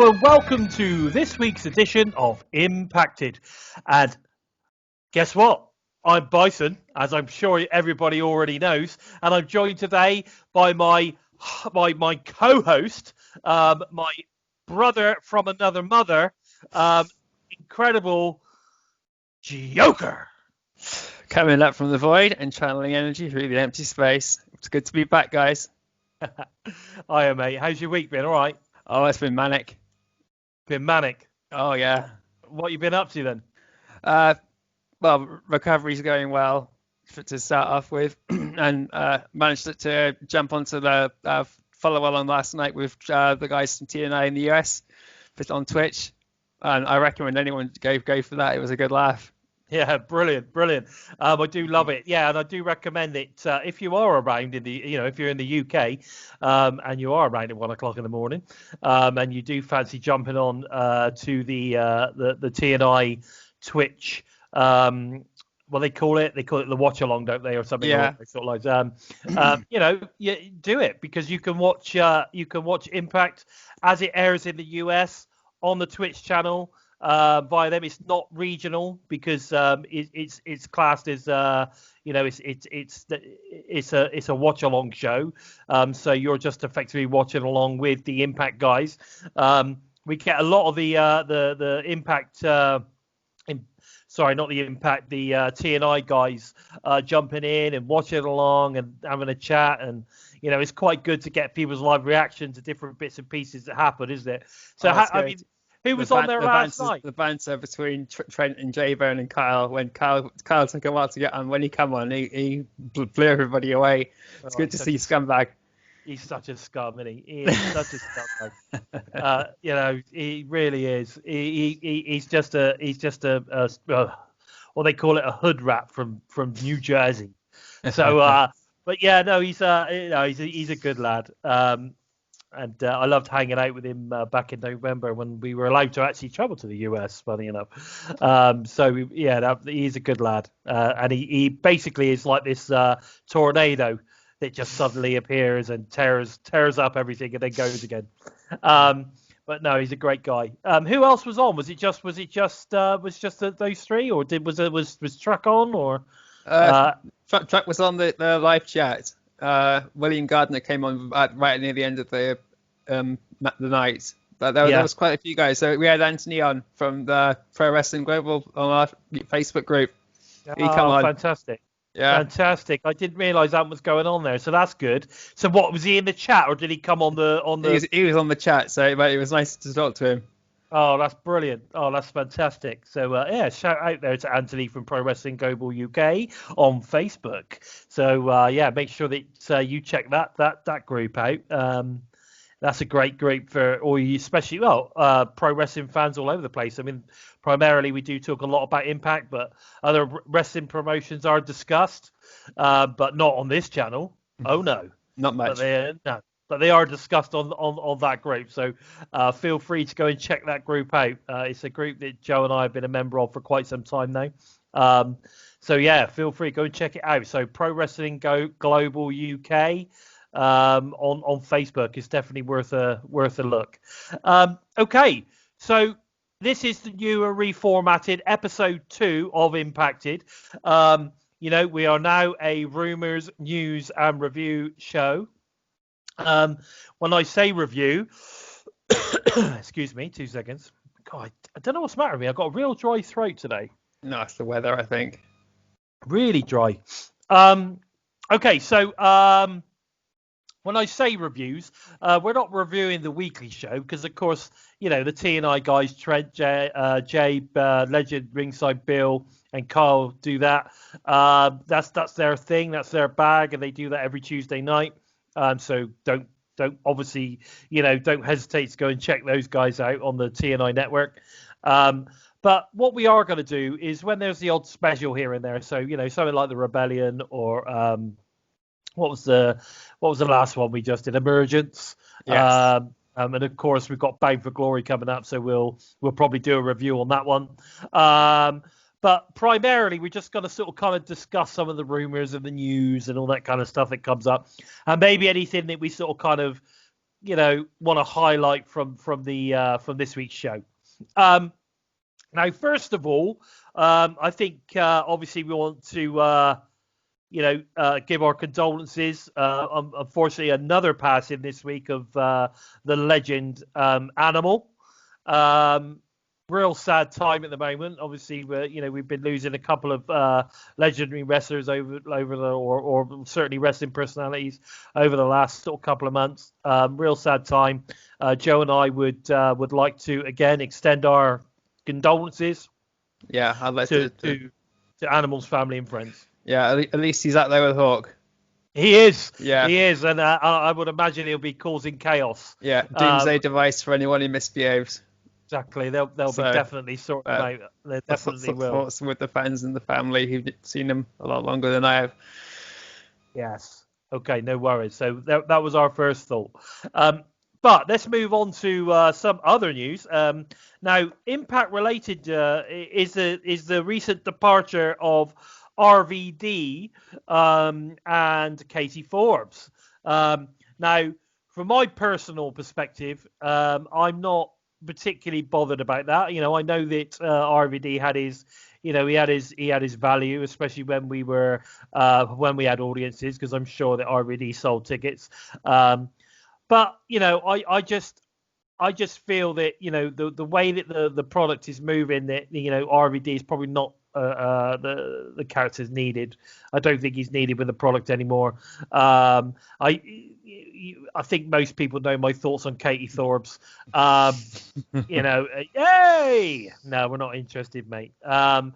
Hello and welcome to this week's edition of Impacted. And guess what? I'm Bison, as I'm sure everybody already knows, and I'm joined today by my co-host, my brother from another mother, incredible Joe-Ker. Coming up from the void and channeling energy through the empty space. It's good to be back, guys. Hiya, mate. How's your week been? All right? Oh, it's been manic. Been manic? Oh, yeah. What you been up to then? Well, recovery's going well to start off with, and managed to jump onto the follow along last night with the guys from TNI in the US on Twitch, and I recommend anyone go for that. It was a good laugh. Yeah, brilliant. I do love it. Yeah, and I do recommend it if you are around if you're in the UK, and you are around at 1 o'clock in the morning, and you do fancy jumping on to the TNI Twitch. Well, they call it the watch along, don't they, or something? Yeah. Sort of like you do it because you can watch Impact as it airs in the US on the Twitch channel. Via them, it's not regional because it's classed as it's a watch along show. So you're just effectively watching along with the Impact guys. We get a lot of the Impact. Not the Impact. The TNI guys jumping in and watching along and having a chat, and it's quite good to get people's live reaction to different bits and pieces that happen, isn't it? So I mean. Who was on there last night? The banter between Trent and J-Bone and Kyle. When Kyle took a while to get on, when he come on, he blew everybody away. It's good to see Scumbag. He's such a scum, isn't he? He is such a scumbag. He really is. He's just a what they call it, a hood rat from New Jersey. So, but yeah, no, he's a good lad. And I loved hanging out with him back in November when we were allowed to actually travel to the US, funny enough. He's a good lad. And he basically is like this tornado that just suddenly appears and tears up everything and then goes again. But no, he's a great guy. Who else was on? Was it just those three, or was Truck on, or? Truck was on the live chat. William Gardner came on right near the end of the night, but there was quite a few guys. So we had Anthony on from the Pro Wrestling Global on our Facebook group. He come on. Fantastic! Yeah, fantastic. I didn't realise that was going on there, so that's good. So what, was he in the chat or did he come on the? He was on the chat, so it was nice to talk to him. Oh, that's brilliant. Oh, that's fantastic. So, shout out there to Anthony from Pro Wrestling Global UK on Facebook. So, make sure that you check that group out. That's a great group for all you, especially, pro wrestling fans all over the place. I mean, primarily we do talk a lot about Impact, but other wrestling promotions are discussed, but not on this channel. Oh, no. Not much. But they are discussed on that group. So feel free to go and check that group out. It's a group that Joe and I have been a member of for quite some time now. Feel free to go and check it out. So Pro Wrestling Global UK on Facebook is definitely worth a look. Okay, so this is the newer reformatted episode 2 of Impacted. We are now a rumors, news, and review show. When I say review, excuse me, 2 seconds. God, I don't know what's the matter with me. I've got a real dry throat today. No, it's the weather, I think. Really dry. Okay, so when I say reviews, we're not reviewing the weekly show because, of course, the TNI guys, Trent, Jay, Legend, Ringside Bill, and Kyle do that. That's their thing. That's their bag, and they do that every Tuesday night. So don't obviously, don't hesitate to go and check those guys out on the TNI network. But what we are going to do is when there's the odd special here and there, so, something like the Rebellion or what was the last one we just did? Emergence. Yes. And of course we've got Bound for Glory coming up, so we'll probably do a review on that one. But primarily, we're just going to sort of kind of discuss some of the rumors and the news and all that kind of stuff that comes up. And maybe anything that we sort of kind of want to highlight from this week's show. Now, first of all, I think obviously we want to give our condolences. Unfortunately, another passing this week of the legend Animal. Real sad time at the moment. Obviously, we've been losing a couple of legendary wrestlers or certainly wrestling personalities over the last sort of couple of months. Real sad time. Joe and I would like to again extend our condolences. Yeah, I'd like to Animal's family and friends. Yeah, at least he's out there with Hawk. He is. Yeah, he is, and I would imagine he'll be causing chaos. Yeah, doomsday device for anyone who misbehaves. Exactly, they'll be definitely sorting out. They definitely will. Thoughts with the fans and the family who've seen him a lot longer than I have. Yes. Okay, no worries. So that was our first thought. But let's move on to some other news. Now, Impact related is the recent departure of RVD and Katie Forbes. Now, from my personal perspective, I'm not particularly bothered about that. I know that RVD had his, he had his value, especially when we had audiences, because I'm sure that RVD sold tickets. But I just feel that the way that the product is moving, that RVD is probably not the character's needed. I don't think he's needed with the product anymore. I think most people know my thoughts on Katie Forbes. Yay! No, we're not interested, mate. No.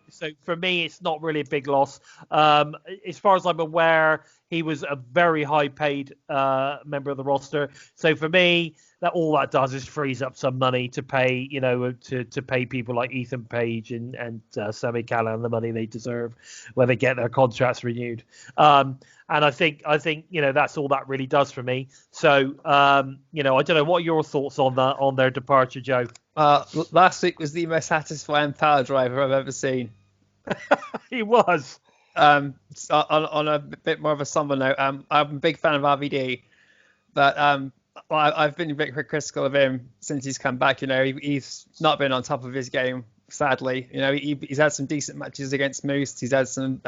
So for me, it's not really a big loss. As far as I'm aware, he was a very high-paid member of the roster. So for me, all that does is frees up some money to pay, to pay people like Ethan Page and Sami Callihan the money they deserve when they get their contracts renewed. And I think that's all that really does for me. So I don't know, what are your thoughts on their departure, Joe? Last week was the most satisfying power driver I've ever seen. He was. On a bit more of a somber note, I'm a big fan of RVD, but I've been a bit critical of him since he's come back. He's not been on top of his game, sadly. He's had some decent matches against Moose. He's had some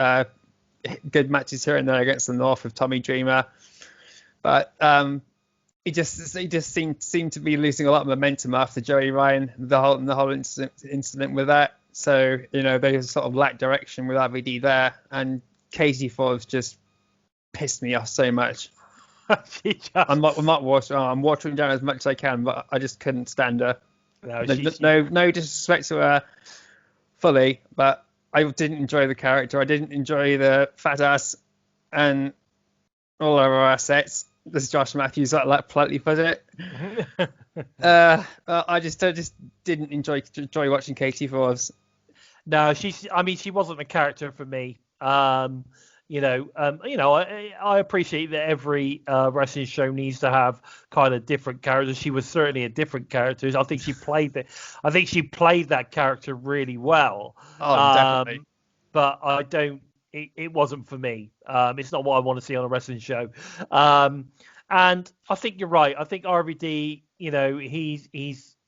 good matches here and there against the North with Tommy Dreamer, but he just seemed to be losing a lot of momentum after Joey Ryan, the whole incident with that. So they sort of lacked direction with RVD there, and Katie Forbes just pissed me off so much. I'm not watering. I'm watering down as much as I can, but I just couldn't stand her. No disrespect to her fully, but I didn't enjoy the character. I didn't enjoy the fat ass and all of our assets. This is Josh Matthews, like politely put it. I just didn't enjoy watching Katie Forbes. No, she wasn't a character for me. I appreciate that every wrestling show needs to have kind of different characters. She was certainly a different character. I think she played that character really well. Oh, definitely. But I don't. It wasn't for me. It's not what I want to see on a wrestling show. And I think you're right. I think RVD,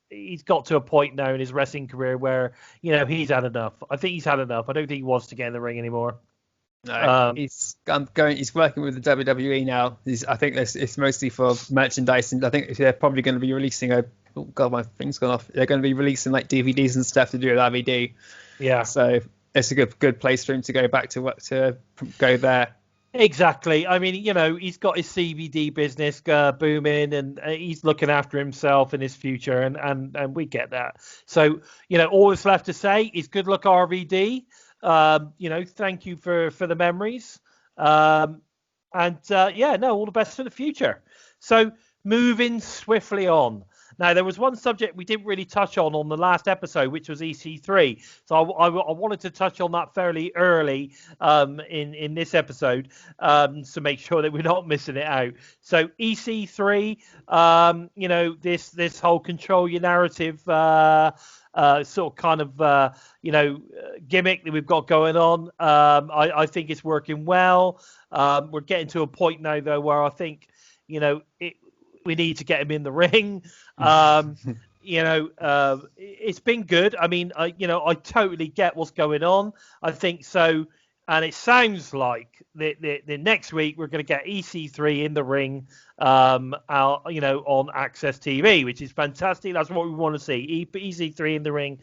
he's got to a point now in his wrestling career where he's had enough. I think he's had enough. I don't think he wants to get in the ring anymore. No, he's working with the WWE now. I think it's mostly for merchandise, and I think they're probably going to be releasing oh god, my thing's gone off. They're going to be releasing like DVDs and stuff to do with RVD. Yeah. So it's a good place for him to go back to go there. Exactly. I mean, he's got his CBD business booming, and he's looking after himself and his future, and we get that. So, all that's left to say is good luck, RVD. Thank you for the memories. All the best for the future. So, moving swiftly on. Now, there was one subject we didn't really touch on the last episode, which was EC3. So I wanted to touch on that fairly early in this episode to make sure that we're not missing it out. So EC3, this whole control your narrative sort of kind of, gimmick that we've got going on. I think it's working well. We're getting to a point now, though, where I think, we need to get him in the ring. It's been good. I mean, I totally get what's going on. I think so. And it sounds like the next week we're going to get EC3 in the ring, on Access TV, which is fantastic. That's what we want to see. EC3 in the ring,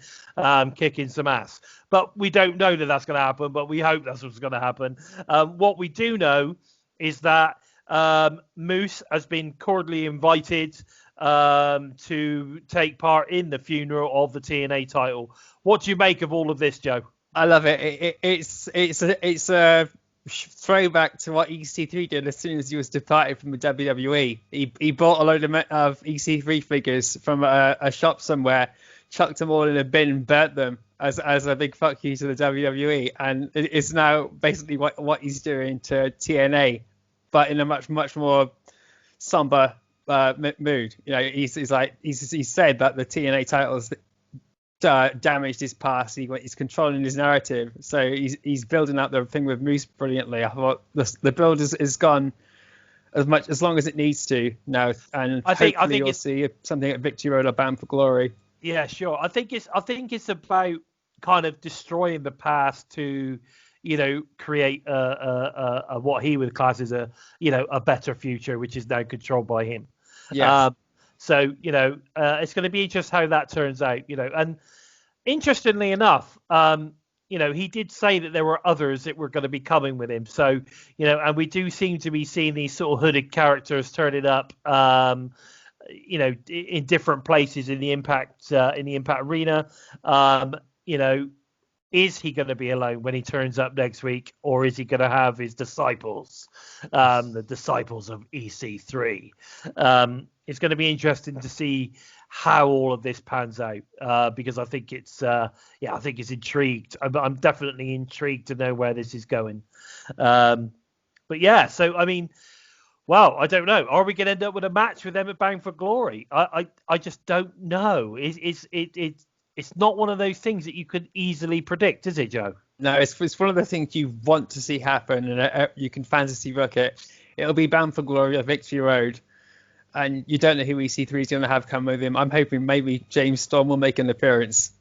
kicking some ass. But we don't know that that's going to happen. But we hope that's what's going to happen. What we do know is that Moose has been cordially invited to take part in the funeral of the TNA title. What do you make of all of this, Joe? I love it. It's a throwback to what EC3 did as soon as he was departed from the WWE. He bought a load of EC3 figures from a shop somewhere, chucked them all in a bin, and burnt them as a big fuck you to the WWE. And it's now basically what he's doing to TNA, but in a much more somber mood. He's said that the TNA titles damaged his past. He's controlling his narrative, so he's building up the thing with Moose brilliantly. I thought the build is gone as long as it needs to now, and I think you'll see something at Victory Road or Bound for Glory. Yeah, sure. I think it's about kind of destroying the past to create a what he would class as a better future, which is now controlled by him. Yeah. So, it's going to be interesting how that turns out, and interestingly enough, he did say that there were others that were going to be coming with him. So, and we do seem to be seeing these sort of hooded characters turning up, in different places in the Impact arena. Is he going to be alone when he turns up next week, or is he going to have his disciples, the disciples of EC3? It's going to be interesting to see how all of this pans out, because I think it's intrigued. I'm definitely intrigued to know where this is going. But yeah, so I mean, well, I don't know. Are we going to end up with a match with them at Bound for Glory? I just don't know. It's not one of those things that you could easily predict, is it, Joe? No, it's one of the things you want to see happen, and you can fantasy book it. It'll be Bound for Glory at Victory Road, and you don't know who EC3 is going to have come with him. I'm hoping maybe James Storm will make an appearance.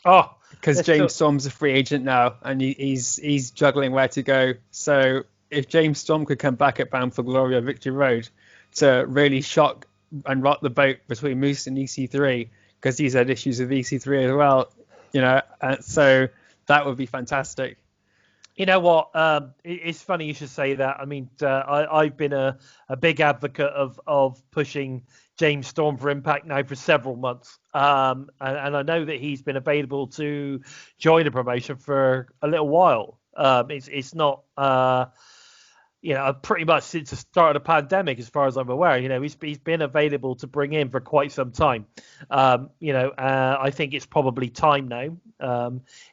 Oh, because James Storm's a free agent now, and he's juggling where to go. So if James Storm could come back at Bound for Glory at Victory Road to really shock and rock the boat between Moose and EC3, because he's had issues with EC3 as well, so that would be fantastic. You know what? It's funny you should say that. I mean, I've been a big advocate of pushing James Storm for Impact now for several months, and I know that he's been available to join the promotion for a little while. It's not. Pretty much since the start of the pandemic, as far as I'm aware, he's been available to bring in for quite some time. I think it's probably time now.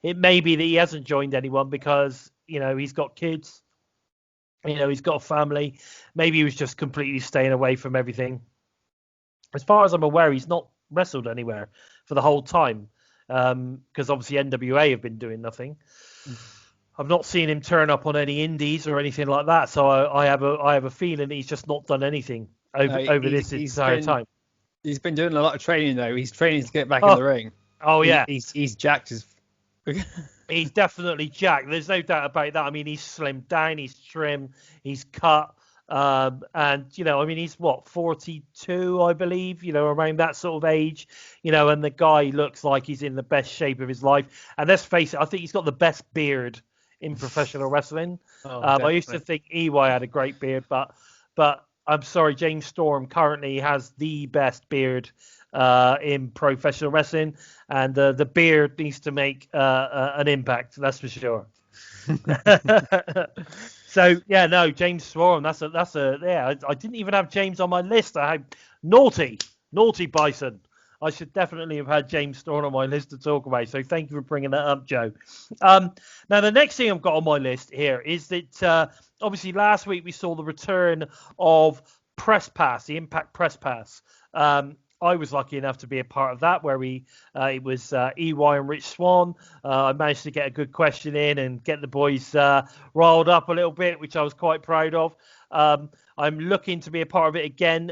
It may be that he hasn't joined anyone because, he's got kids, he's got a family. Maybe he was just completely staying away from everything. As far as I'm aware, he's not wrestled anywhere for the whole time, because obviously NWA have been doing nothing. I've not seen him turn up on any indies or anything like that, so I have a feeling he's just not done anything over this entire time. He's been doing a lot of training though. He's training to get back in the ring. Oh yeah, he's jacked as. He's definitely jacked. There's no doubt about that. I mean, he's slimmed down, he's trim, he's cut, and he's 42, I believe. Around that sort of age. And the guy looks like he's in the best shape of his life. And let's face it, I think he's got the best beard in professional wrestling. I used to think EY had a great beard, but I'm sorry, James Storm currently has the best beard in professional wrestling, and the beard needs to make an impact, that's for sure. So yeah, no, James Storm, that's I didn't even have James on my list. I had naughty Bison. I should definitely have had James Storm on my list to talk about. So thank you for bringing that up, Joe. Now, the next thing I've got on my list here is that obviously last week we saw the return of Press Pass, the Impact Press Pass. I was lucky enough to be a part of that, where it was EY and Rich Swan. I managed to get a good question in and get the boys riled up a little bit, which I was quite proud of. I'm looking to be a part of it again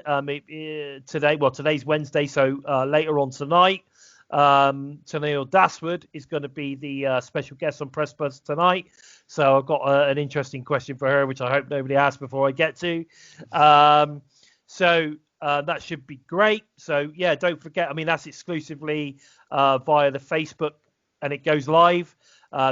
today. Well, today's Wednesday, so later on tonight. Tennille Daswood is going to be the special guest on Press Buzz tonight. So I've got an interesting question for her, which I hope nobody asks before I get to. That should be great. So, yeah, don't forget. I mean, that's exclusively via the Facebook, and it goes live.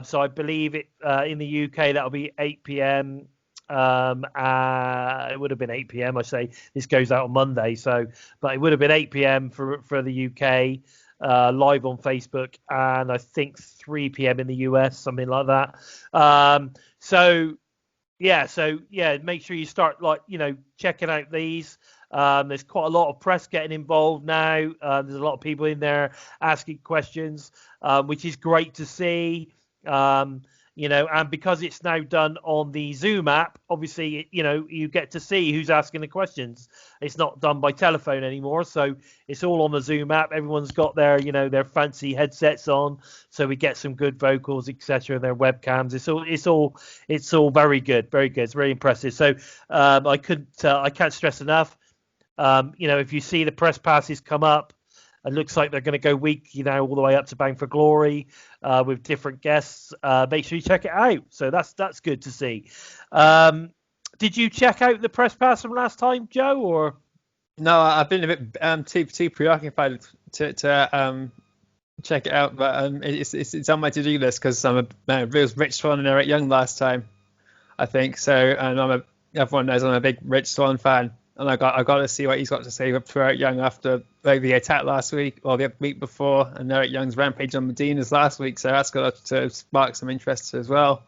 So I believe it in the UK, that'll be 8 p.m. It would have been 8 p.m. I say this goes out on Monday. But it would have been 8 p.m. for the UK live on Facebook, and I think 3 p.m. in the US, something like that. Make sure you start checking out these. There's quite a lot of press getting involved now. There's a lot of people in there asking questions, which is great to see. And because it's now done on the Zoom app, obviously, you get to see who's asking the questions. It's not done by telephone anymore, so it's all on the Zoom app. Everyone's got their fancy headsets on, so we get some good vocals, etc. Their webcams. It's all very good, very good. It's very impressive. So I can't stress enough. If you see the press passes come up, it looks like they're going to go weekly now, all the way up to Bang for Glory, with different guests. Make sure you check it out. So that's good to see. Did you check out the press pass from last time, Joe? Or no, I've been a bit too preoccupied to check it out. But it's on my to-do list because it was Rich Swan and Eric Young last time, I think. So, and everyone knows I'm a big Rich Swan fan. And I got to see what he's got to say for Eric Young after the attack last week or the week before, and Eric Young's rampage on Medina's last week. So that's got to spark some interest as well.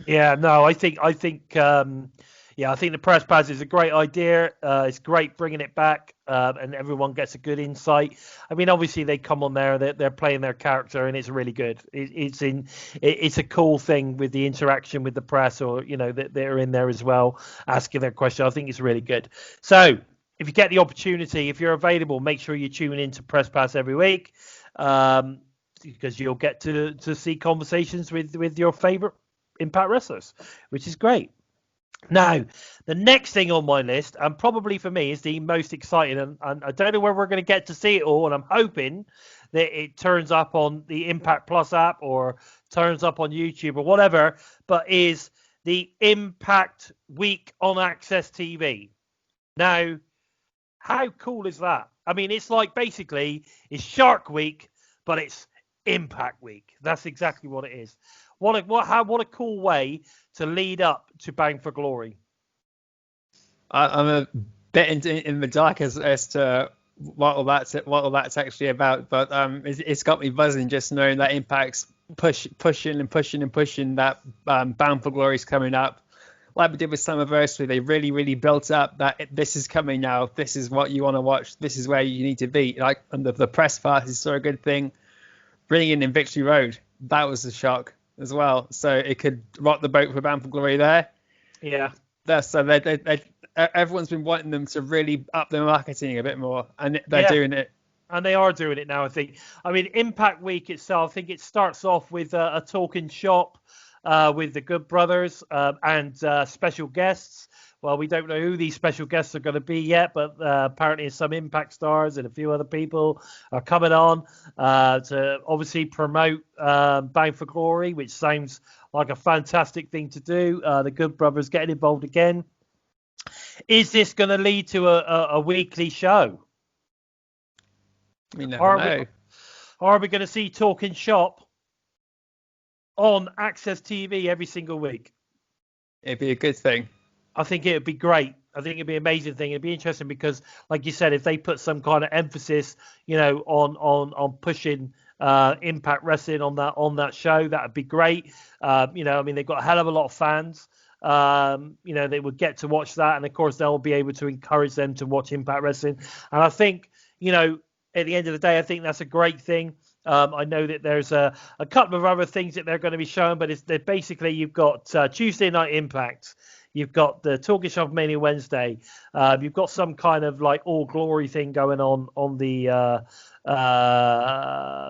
Yeah, no, I think the press pass is a great idea. It's great bringing it back, and everyone gets a good insight. I mean, obviously they come on there, they're playing their character, and it's really good. It's a cool thing with the interaction with the press, or that they're in there as well, asking their question. I think it's really good. So if you get the opportunity, if you're available, make sure you tune into Press Pass every week, because you'll get to see conversations with your favorite Impact wrestlers, which is great. Now, the next thing on my list, and probably for me, is the most exciting, and I don't know where we're going to get to see it all, and I'm hoping that it turns up on the Impact Plus app or turns up on YouTube or whatever, but is the Impact Week on Access TV. Now, how cool is that? I mean, it's like basically it's Shark Week, but it's Impact Week. That's exactly what it is. What a cool way to lead up to Bang for Glory. I'm a bit in the dark as to what all that's actually about, but it's got me buzzing just knowing that Impact's pushing that Bound for Glory is coming up. Like we did with Summerversary, they really built up that this is coming now. This is what you want to watch. This is where you need to be. Like, and the press pass is so a good thing. Bringing in Victory Road, that was a shock as well. So it could rock the boat for Bound for Glory there. Yeah. So everyone's been wanting them to really up their marketing a bit more, and they're doing it. And they are doing it now, I think. I mean, Impact Week itself, I think it starts off with a talking shop with the Good Brothers and special guests. Well, we don't know who these special guests are going to be yet, but apparently some Impact stars and a few other people are coming on to obviously promote Bound for Glory, which sounds like a fantastic thing to do. The Good Brothers getting involved again. Is this going to lead to a weekly show? We never know. Are we going to see Talking Shop on Access TV every single week? It'd be a good thing. I think it would be great. I think it'd be an amazing thing. It'd be interesting because, like you said, if they put some kind of emphasis, on pushing Impact Wrestling on that show, that would be great. I mean, they've got a hell of a lot of fans. They would get to watch that, and of course, they'll be able to encourage them to watch Impact Wrestling. And I think, at the end of the day, I think that's a great thing. I know that there's a couple of other things that they're going to be showing, but it's basically you've got Tuesday Night Impact. You've got the Talking Shop Mania Wednesday. You've got some kind of like All Glory thing going on the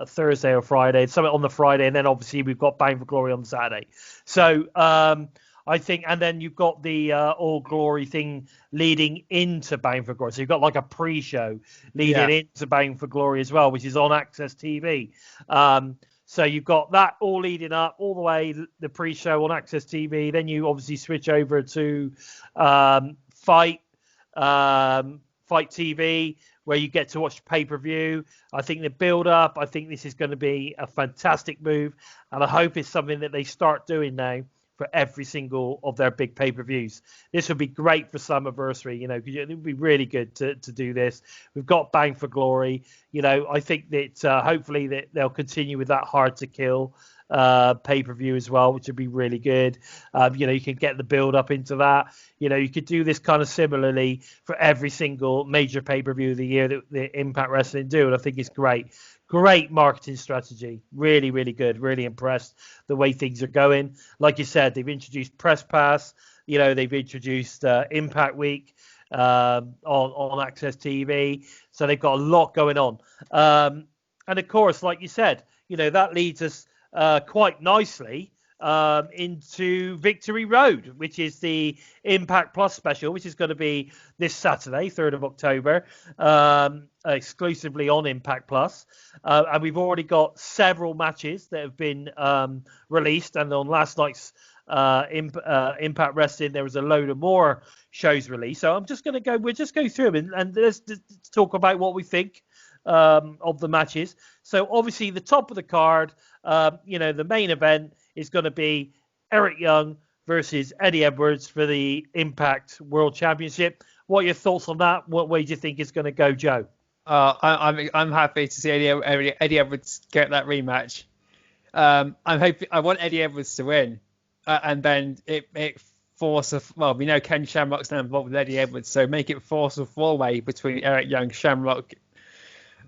Thursday or Friday, something on the Friday, and then obviously we've got Bound for Glory on Saturday. So I think, and then you've got the All Glory thing leading into Bound for Glory. So you've got like a pre-show leading into Bound for Glory as well, which is on Access TV. So you've got that all leading up all the way, the pre-show on Access TV. Then you obviously switch over to Fight TV, where you get to watch pay-per-view. I think the build-up, I think this is going to be a fantastic move, and I hope it's something that they start doing now for every single of their big pay-per-views. This would be great for Slammiversary, you know, because it would be really good to do this. We've got Bound for Glory. You know, I think that hopefully that they'll continue with that Hard to Kill pay-per-view as well, which would be really good. You know, you can get the build up into that. You know, you could do this kind of similarly for every single major pay-per-view of the year that Impact Wrestling do, and I think it's great. Great marketing strategy. Really, really good. Really impressed the way things are going. Like you said, they've introduced Press Pass. You know, they've introduced Impact Week on Access TV. So they've got a lot going on. And of course, like you said, you know, that leads us quite nicely into Victory Road, which is the Impact Plus special, which is going to be this Saturday, 3rd of October, exclusively on Impact Plus. And we've already got several matches that have been released. And on last night's Impact Wrestling, there was a load of more shows released. So I'm just going to we'll just go through them and let's talk about what we think of the matches. So obviously the top of the card, you know, the main event is going to be Eric Young versus Eddie Edwards for the Impact World Championship. What are your thoughts on that? What way do you think it's going to go, Joe? I'm happy to see Eddie Edwards get that rematch. I want Eddie Edwards to win, and then it force of, well, we know Ken Shamrock's now involved with Eddie Edwards, so make it force a four-way between Eric Young, Shamrock,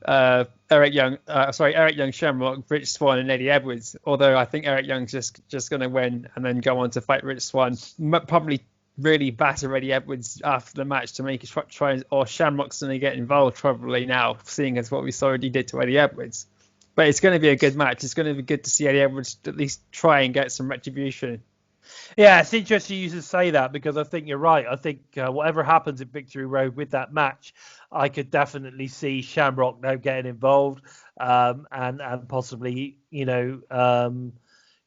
Shamrock, Rich Swann, and Eddie Edwards. Although I think Eric Young's just going to win and then go on to fight Rich Swann. Probably really batter Eddie Edwards after the match to make it try, or Shamrock's going to get involved probably now, seeing as what we saw he did to Eddie Edwards. But it's going to be a good match. It's going to be good to see Eddie Edwards at least try and get some retribution. Yeah, it's interesting you should say that, because I think you're right. I think whatever happens in Victory Road with that match, I could definitely see Shamrock now getting involved and possibly, you know,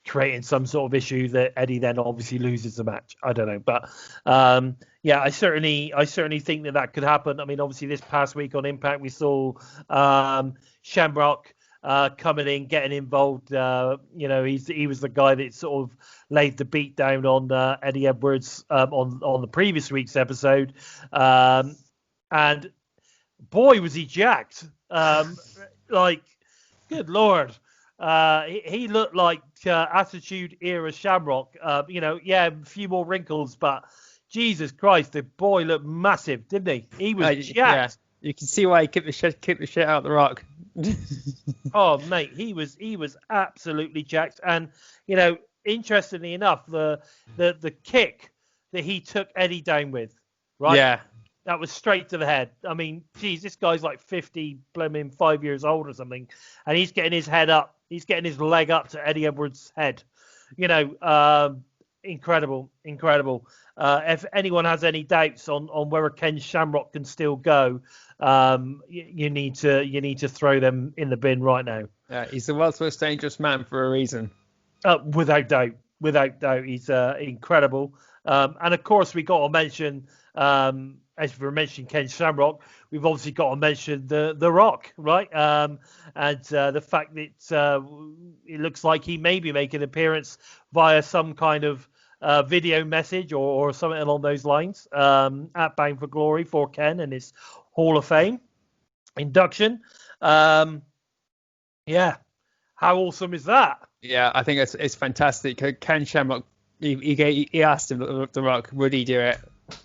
creating some sort of issue that Eddie then obviously loses the match. I don't know, but yeah, I certainly think that could happen. I mean, obviously this past week on Impact we saw Shamrock coming in, getting involved. You know, he was the guy that sort of laid the beat down on Eddie Edwards on the previous week's episode, and boy was he jacked. Like, good lord. He looked like Attitude Era Shamrock. You know, yeah, a few more wrinkles, but Jesus Christ, the boy looked massive, didn't he? He was jacked. Yeah. You can see why he kicked the shit out of the Rock. Oh, mate, he was absolutely jacked. And you know, interestingly enough, the kick that he took Eddie down with, right? Yeah. That was straight to the head. I mean, geez, this guy's like 50, blooming 5 years old or something, and he's getting his head up. He's getting his leg up to Eddie Edwards' head. You know, incredible. If anyone has any doubts on whether Ken Shamrock can still go, you need to throw them in the bin right now. He's the world's most dangerous man for a reason. Without doubt, he's incredible. And of course, we got to mention, as we mentioned Ken Shamrock, we've obviously got to mention the Rock, right? And the fact that it looks like he may be making an appearance via some kind of video message or something along those lines at Bound for Glory for Ken and his Hall of Fame induction. Yeah, how awesome is that? Yeah, I think it's fantastic. Ken Shamrock, he asked him, The Rock, would he do it?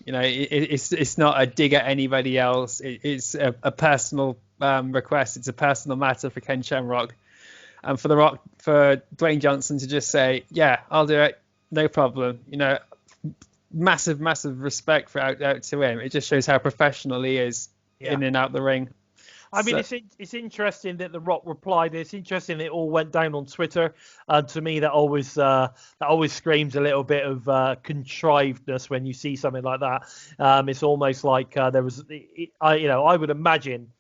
You know, it's not a dig at anybody else. It's a personal request. It's a personal matter for Ken Shamrock, and for The Rock, for Dwayne Johnson to just say, yeah, I'll do it, no problem. You know, massive respect out to him. It just shows how professional he is in and out the ring. I mean, it's interesting that The Rock replied. It's interesting that it all went down on Twitter. To me, that always screams a little bit of contrivedness when you see something like that. It's almost like there was, I would imagine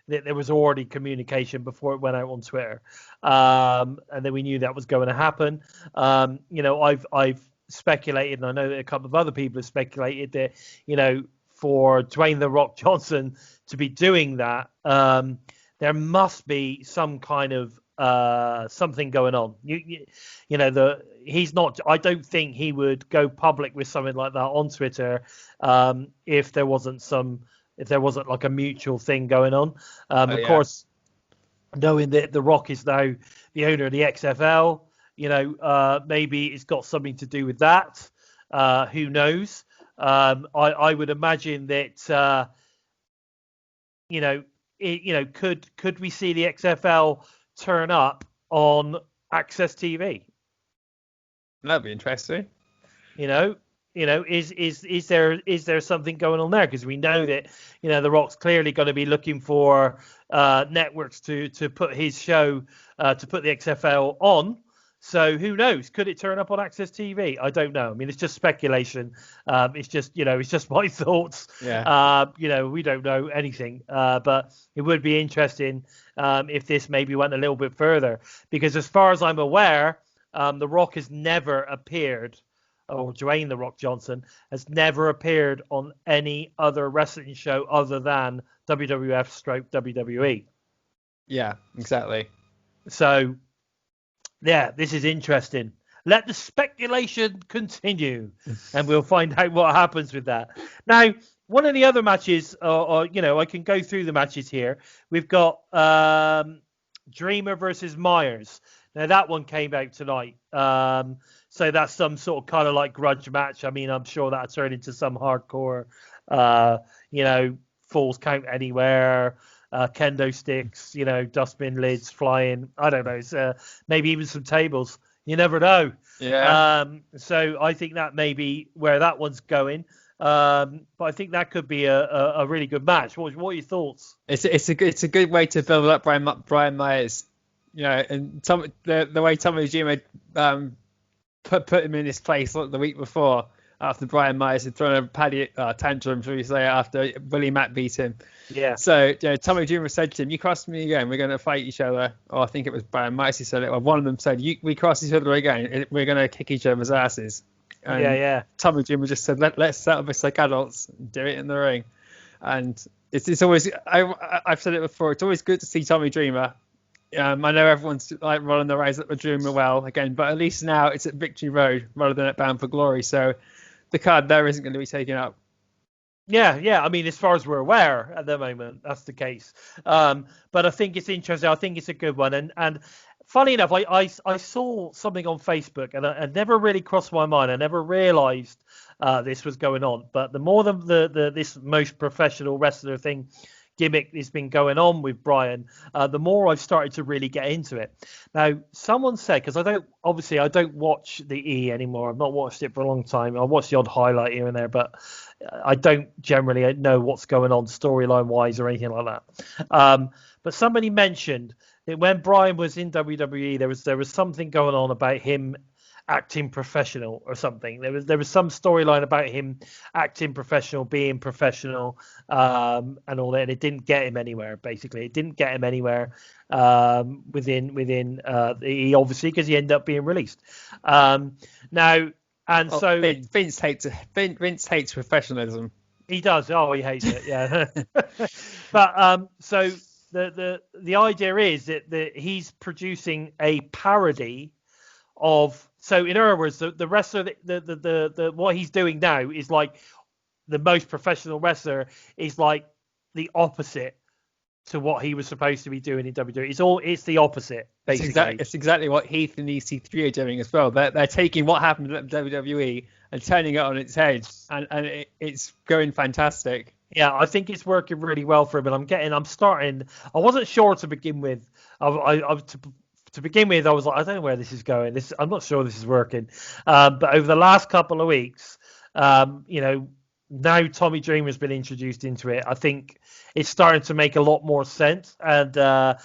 that there was already communication before it went out on Twitter, and then we knew that was going to happen. I've speculated, and I know that a couple of other people have speculated that, for Dwayne "The Rock" Johnson to be doing that, there must be some kind of something going on. He's not. I don't think he would go public with something like that on Twitter if there wasn't like a mutual thing going on. Of course, knowing that The Rock is now the owner of the XFL, maybe it's got something to do with that. Who knows? I would imagine that. Could we see the XFL turn up on Access TV? That'd be interesting. Is there something going on there? Because we know that The Rock's clearly going to be looking for networks to put his show to put the XFL on. So who knows? Could it turn up on Access TV? I don't know. I mean, it's just speculation. It's just my thoughts. Yeah. We don't know anything. But it would be interesting if this maybe went a little bit further, because as far as I'm aware, The Rock has never appeared, or Dwayne "The Rock" Johnson has never appeared on any other wrestling show other than WWF/WWE. Yeah, exactly. So. Yeah, this is interesting. Let the speculation continue, and we'll find out what happens with that. Now, one of the other matches, I can go through the matches here. We've got Dreamer versus Myers. Now, that one came out tonight. So that's some sort of kind of like grudge match. I mean, I'm sure that'll turn into some hardcore, falls count anywhere. Kendo sticks, dustbin lids flying. I don't know. Maybe even some tables. You never know. Yeah. So I think that may be where that one's going. But I think that could be a really good match. What are your thoughts? It's a good way to build up Brian Myers. And the way Tommy Jima put him in his place like the week before, after Brian Myers had thrown a paddy tantrum, shall we say, after Willie Mack beat him. Yeah. So Tommy Dreamer said to him, "You cross me again, we're going to fight each other." Oh, I think it was Brian Myers who said it. Well, one of them said, "We cross each other again, we're going to kick each other's asses." And yeah. Tommy Dreamer just said, "Let's settle this like adults, and do it in the ring." And it's always, I've said it before, it's always good to see Tommy Dreamer. I know everyone's like rolling their eyes at the Dreamer well again, but at least now it's at Victory Road rather than at Bound for Glory. So the card there isn't going to be taken up. Yeah. I mean, as far as we're aware at the moment, that's the case. But I think it's interesting. I think it's a good one. And funny enough, I saw something on Facebook, and it never really crossed my mind. I never realised this was going on. But the more this most professional wrestler thing gimmick has been going on with Brian, the more I've started to really get into it. Now, someone said, because I don't watch the E anymore. I've not watched it for a long time. I watch the odd highlight here and there, but I don't generally know what's going on storyline wise or anything like that. But somebody mentioned that when Brian was in WWE, there was something going on about him acting professional or something. There was some storyline about him acting professional, being professional, and all that. And it didn't get him anywhere. Basically, it didn't get him anywhere within the obviously, because he ended up being released. Now, and so Vince hates professionalism. He does. Oh, he hates it. Yeah. But so the idea is that he's producing a parody of. So in other words, the wrestler, the what he's doing now is like the most professional wrestler is like the opposite to what he was supposed to be doing in WWE. It's the opposite, basically. It's exactly what Heath and EC3 are doing as well. They're taking what happened at WWE and turning it on its head, and it's going fantastic. Yeah, I think it's working really well for him, and I'm starting. I wasn't sure to begin with. To begin with, I was like, I don't know where this is going. I'm not sure this is working. But over the last couple of weeks, Now Tommy Dreamer's been introduced into it, I think it's starting to make a lot more sense, and I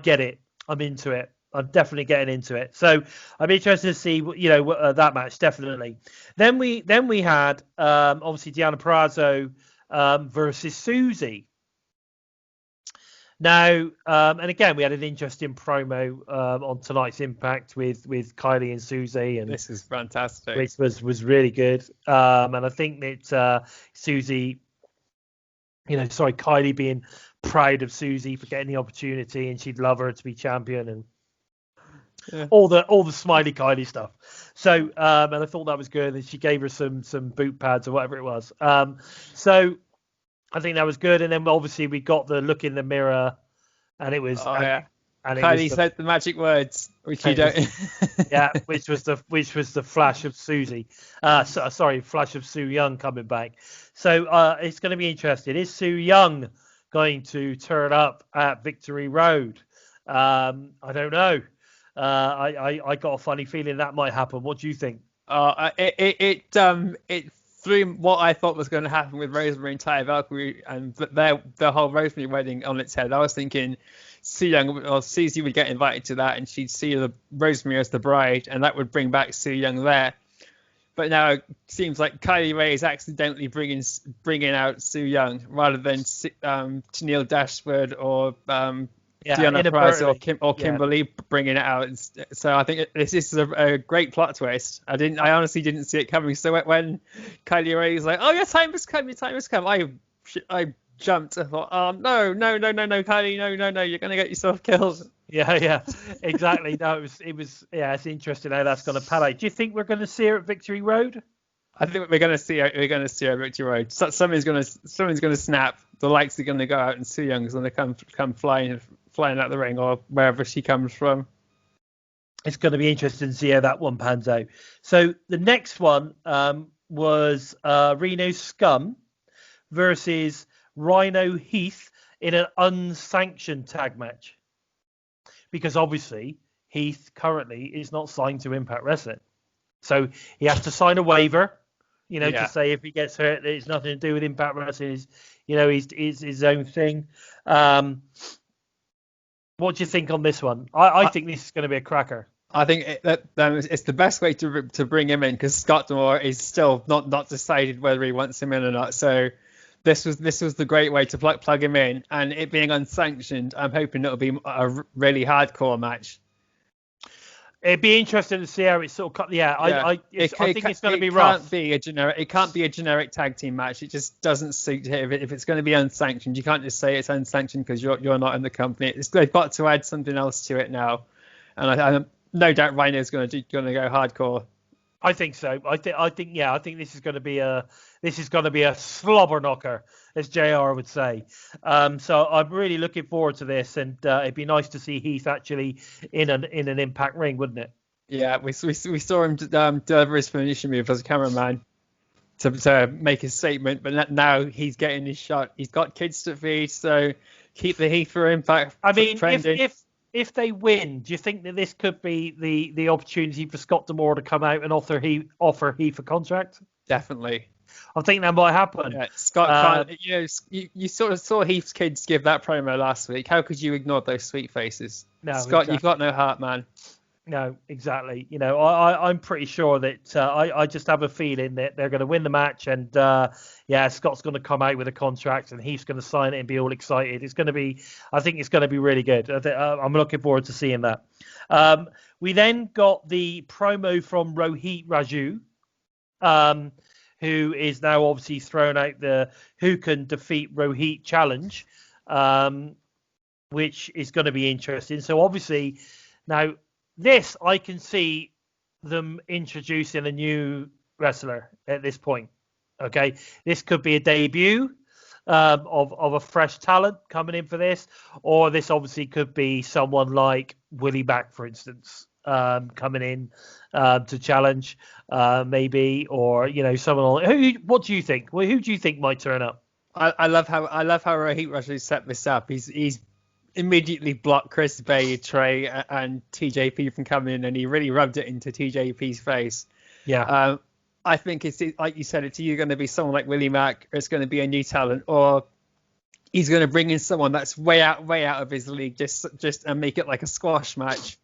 get it. I'm into it. I'm definitely getting into it. So I'm interested to see, that match definitely. Then we had obviously Deonna Purrazzo versus Susie. Now, and again, we had an interesting promo on tonight's Impact with Kylie and Susie, and this is fantastic, which was really good. And I think that Susie, Kylie being proud of Susie for getting the opportunity, and she'd love her to be champion, and all the smiley Kylie stuff. So, and I thought that was good, and she gave her some boot pads or whatever it was. So I think that was good, and then obviously we got the look in the mirror, and it was. And Kylie said the magic words, which you don't. which was the flash of Susie. Flash of Su Yung coming back. So it's going to be interesting. Is Su Yung going to turn up at Victory Road? I don't know. I got a funny feeling that might happen. What do you think? It threw what I thought was going to happen with Rosemary and Taya Valkyrie and the whole Rosemary wedding on its head. I was thinking Su Yung or Susie would get invited to that, and she'd see the Rosemary as the bride, and that would bring back Su Yung there. But now it seems like Kylie Ray is accidentally bringing out Su Yung rather than Tennille Dashwood or Deonna Purrazzo or Kimberly bringing it out. So I think this is a great plot twist. I honestly didn't see it coming. So when Kylie Ray is like, "Oh, your time has come, I jumped. I thought, "Oh no, Kylie, no, you're gonna get yourself killed." Yeah, exactly. No, it was. It's interesting how that's going to pan out. Do you think we're going to see her at Victory Road? I think we're going to see her. We're going to see her at Victory Road. Something's going to snap. The lights are going to go out, and Su Young's going to come flying out the ring or wherever she comes from. It's going to be interesting to see how that one pans out. So the next one was Reno Scum versus Rhino Heath in an unsanctioned tag match. Because obviously Heath currently is not signed to Impact Wrestling. So he has to sign a waiver, to say if he gets hurt, it's nothing to do with Impact Wrestling. He's his own thing. What do you think on this one? I think this is going to be a cracker. I think it's the best way to bring him in, because Scott D'Amore is still not decided whether he wants him in or not. So this was the great way to plug him in, and it being unsanctioned, I'm hoping it'll be a really hardcore match. It'd be interesting to see how it's sort of cut. I think it's going to be rough. It can't be a generic tag team match. It just doesn't suit it. If it's going to be unsanctioned, you can't just say it's unsanctioned because you're not in the company. They've got to add something else to it now, and I no doubt Rhino's going to go hardcore. I think so. I think this is going to be a slobber knocker, as JR would say. So I'm really looking forward to this, and it'd be nice to see Heath actually in an Impact ring, wouldn't it? Yeah, we saw him deliver his finishing move as a cameraman to make a statement, but now he's getting his shot. He's got kids to feed, so keep the Heath for Impact. I mean, if they win, do you think that this could be the opportunity for Scott D'Amore to come out and offer Heath a contract? Definitely. I think that might happen. Yeah, Scott, you sort of saw Heath's kids give that promo last week. How could you ignore those sweet faces? No, Scott, exactly. You've got no heart, man. No, exactly. I'm pretty sure that I just have a feeling that they're going to win the match, and Scott's going to come out with a contract, and Heath's going to sign it and be all excited. I think it's going to be really good. I'm looking forward to seeing that. We then got the promo from Rohit Raju, who is now obviously thrown out the Who Can Defeat Rohit challenge, which is going to be interesting. So obviously now this, I can see them introducing a new wrestler at this point. Okay, this could be a debut of a fresh talent coming in for this, or this obviously could be someone like Willie Mack, for instance, coming in to challenge, maybe, or someone. What do you think? Well, who do you think might turn up? I love how Rohit Raju set this up. He's immediately blocked Chris Bay, Trey, and TJP from coming in, and he really rubbed it into TJP's face. Yeah. I think it's like you said, it's either going to be someone like Willie Mack, or it's going to be a new talent, or he's going to bring in someone that's way out of his league, just and make it like a squash match,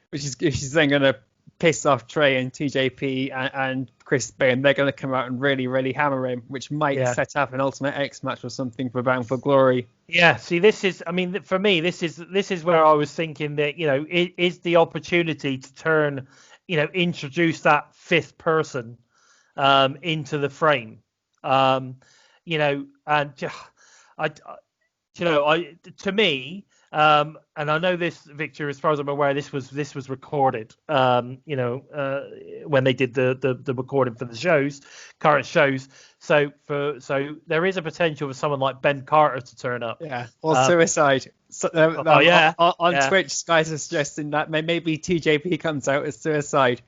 which is then going to piss off Trey and TJP and Chris Bay, and they're going to come out and really hammer him, which might set up an Ultimate X match or something for Bound for Glory. Yeah, see, this is, I mean, for me, this is where I was thinking that, you know, it is the opportunity to turn, you know, introduce that fifth person into the frame, you know, and to me, and I know this, Victor, as far as I'm aware, this was recorded, you know, when they did the recording for the current shows. So there is a potential for someone like Ben Carter to turn up. Yeah, or Suicide. So, on Twitch, guys are suggesting that maybe TJP comes out as Suicide,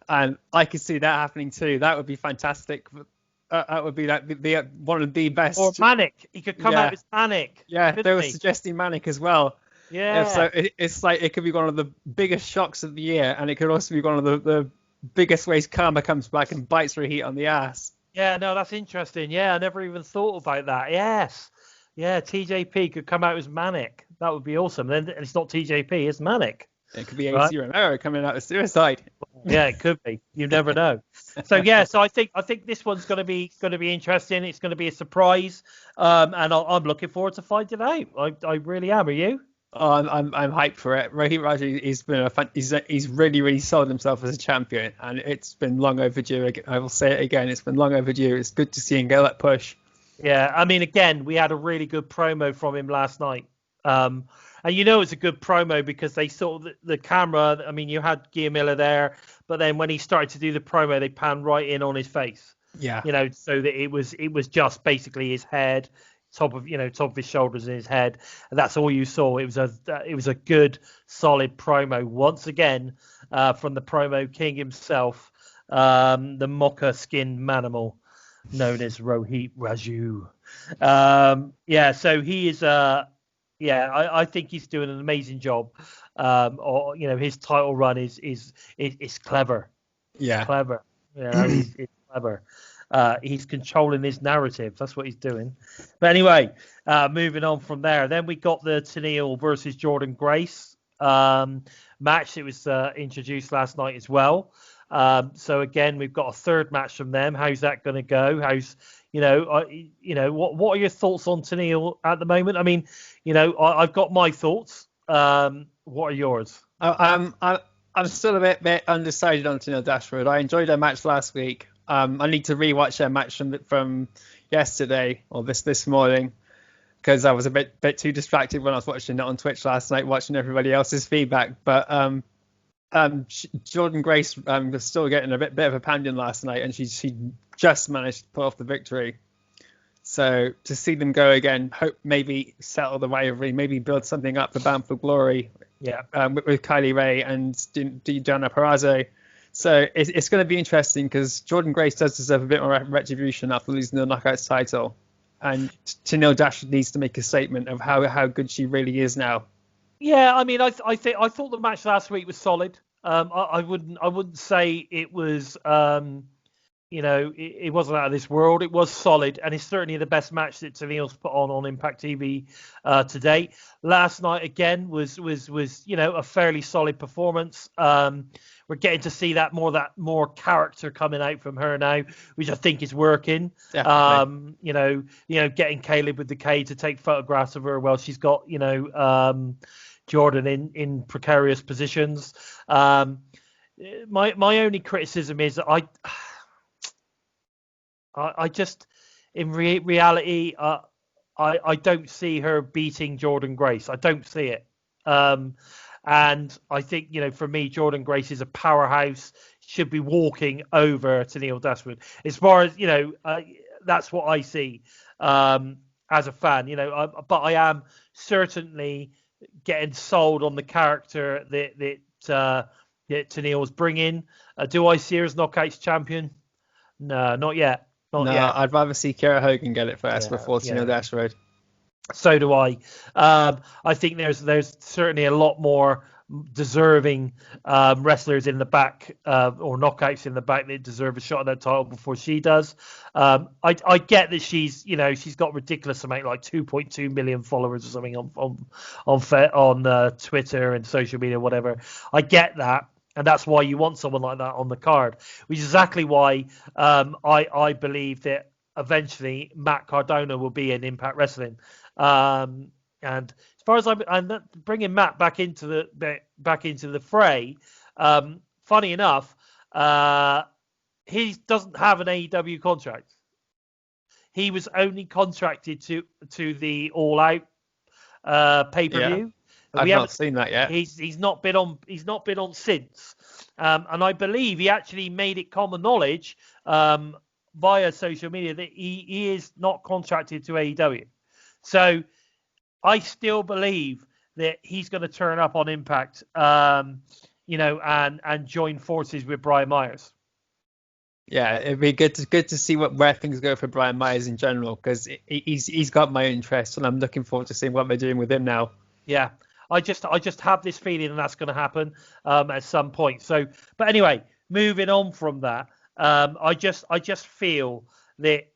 and I could see that happening too. That would be fantastic. That would be one of the best. Or Manic. He could come out as Manic. Yeah, they were suggesting Manic as well. Yeah. So it's like it could be one of the biggest shocks of the year, and it could also be one of the biggest ways Karma comes back and bites her heat on the ass. Yeah, no, that's interesting. Yeah, I never even thought about that. Yes. Yeah, TJP could come out as Manic. That would be awesome. Then it's not TJP, it's Manic. It could be AC Romero coming out of Suicide. Yeah, it could be. You never know. So yeah, so I think this one's going to be interesting. It's going to be a surprise, and I'm looking forward to finding out. I really am. Are you? Oh, I'm hyped for it. Rohit Raju, he's really sold himself as a champion, and it's been long overdue. I will say it again. It's been long overdue. It's good to see him get that push. Yeah, I mean, again, we had a really good promo from him last night. And you know it's a good promo because they saw the camera. I mean, you had Gia Miller there, but then when he started to do the promo, they panned right in on his face. Yeah. You know, so that it was just basically his head, top of his shoulders and his head, and that's all you saw. It was a good, solid promo once again from the promo king himself, the mocha-skinned manimal known as Rohit Raju. So he is I think he's doing an amazing job. Or you know, his title run is clever. Yeah, it's clever. Yeah, he's clever. He's controlling his narrative. That's what he's doing. But anyway, moving on from there. Then we got the Tenille versus Jordan Grace match. It was introduced last night as well. So again, we've got a third match from them. How's that going to go? What are your thoughts on Tenille at the moment? I mean, you know, I've got my thoughts. What are yours? I'm still a bit undecided on Tenille Dashwood. I enjoyed their match last week. I need to rewatch their match from yesterday or this morning because I was a bit too distracted when I was watching it on Twitch last night, watching everybody else's feedback. But Jordan Grace was still getting a bit of a pounding last night, and she just managed to pull off the victory. So to see them go again, hope maybe settle the rivalry, maybe build something up for Bound for Glory. Yeah, with Kylie Ray and Diana Perazzo. So it's going to be interesting because Jordan Grace does deserve a bit more retribution after losing the Knockouts title, and Tenille Dashwood needs to make a statement of how good she really is now. Yeah, I mean, I thought the match last week was solid. I wouldn't say it was it wasn't out of this world. It was solid, and it's certainly the best match that Tenille's put on Impact TV to date. Last night again was a fairly solid performance. We're getting to see that more character coming out from her now, which I think is working. Definitely. Getting Caleb with Decay to take photographs of her while she's got Jordan in precarious positions. My only criticism is that I just, in reality, I don't see her beating Jordan Grace. I don't see it. And I think, for me, Jordan Grace is a powerhouse, should be walking over Tenille Dashwood. As far as, that's what I see as a fan, but I am certainly getting sold on the character that Tenille's bringing. Do I see her as Knockouts champion? No, not yet. Not yet. I'd rather see Kiera Hogan get it first before Tenille Dashwood. So do I. I think there's certainly a lot more deserving wrestlers in the back or knockouts in the back that deserve a shot at that title before she does. I get that she's got ridiculous amount, like 2.2 million followers or something on Twitter and social media, whatever. I get that. And that's why you want someone like that on the card, which is exactly why I believe that eventually Matt Cardona will be in Impact Wrestling. And as far as I'm bringing Matt back into the fray, funny enough, he doesn't have an AEW contract. He was only contracted to the All Out pay-per-view. Yeah. I've not seen that yet. He's not been on since, and I believe he actually made it common knowledge via social media that he is not contracted to AEW. So I still believe that he's going to turn up on Impact, and join forces with Brian Myers. Yeah, it'd be good to see where things go for Brian Myers in general, because he's got my interest, and I'm looking forward to seeing what they're doing with him now. Yeah. I just have this feeling that's going to happen at some point. So, but anyway, moving on from that, I just feel that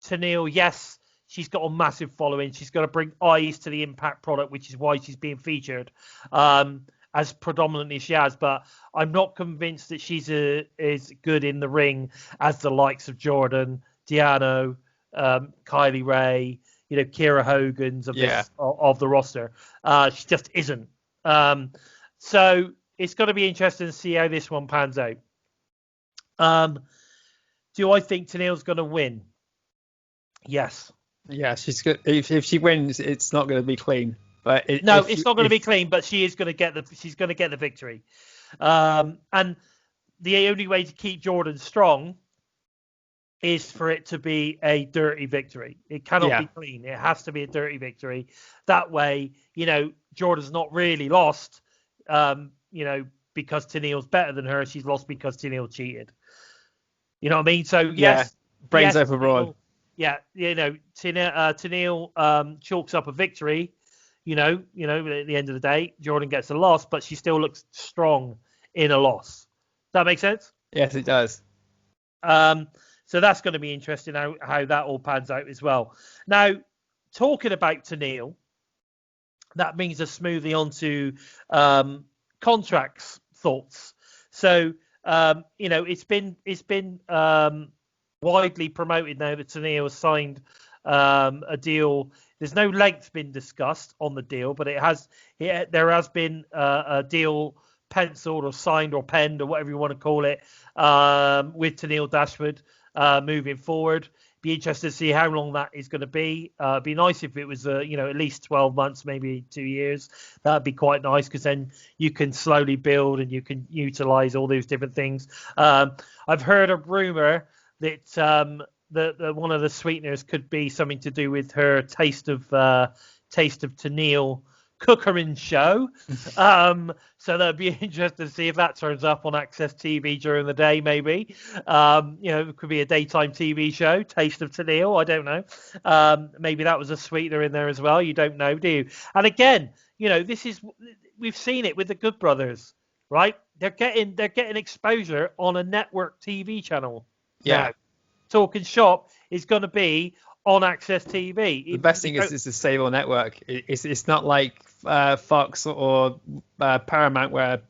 Tenille, yes, she's got a massive following. She's got to bring eyes to the Impact product, which is why she's being featured as predominantly as she has. But I'm not convinced that she's as good in the ring as the likes of Jordan, Deano, Kylie Ray, Kira Hogan's of the roster. She just isn't. So it's going to be interesting to see how this one pans out. Do I think Tenille's going to win? Yes. Yeah, she's good. If she wins, it's not going to be clean. But it's not going to be clean. But she is going to get the victory. And the only way to keep Jordan strong is for it to be a dirty victory. It cannot be clean. It has to be a dirty victory. That way, Jordan's not really lost, because Tenille's better than her. She's lost because Tenille cheated. You know what I mean? So, yes. Brains overboard. Yeah, Tenille chalks up a victory, at the end of the day. Jordan gets a loss, but she still looks strong in a loss. Does that make sense? Yes, it does. So that's going to be interesting how that all pans out as well. Now, talking about Tenille, that brings us smoothly on to contracts thoughts. So, it's been widely promoted now that Tenille has signed a deal. There's no length been discussed on the deal, but there has been a deal penciled or signed or penned or whatever you want to call it with Tenille Dashwood. Moving forward, be interested to see how long that is going to be. It'd be nice if it was at least 12 months, maybe 2 years. That'd be quite nice, because then you can slowly build and you can utilize all those different things. I've heard a rumor that that one of the sweeteners could be something to do with her Taste of Tenille cookery show. So that'd be interesting to see if that turns up on Access TV during the day, maybe. It could be a daytime TV show, Taste of Tenille. I don't know. Maybe that was a sweetener in there as well. You don't know, do you? And again, we've seen it with the Good Brothers, right? They're getting exposure on a network TV channel. Yeah. Now, Talking Shop is going to be on Access TV. The best thing is it's a stable network. It's not like Fox or Paramount where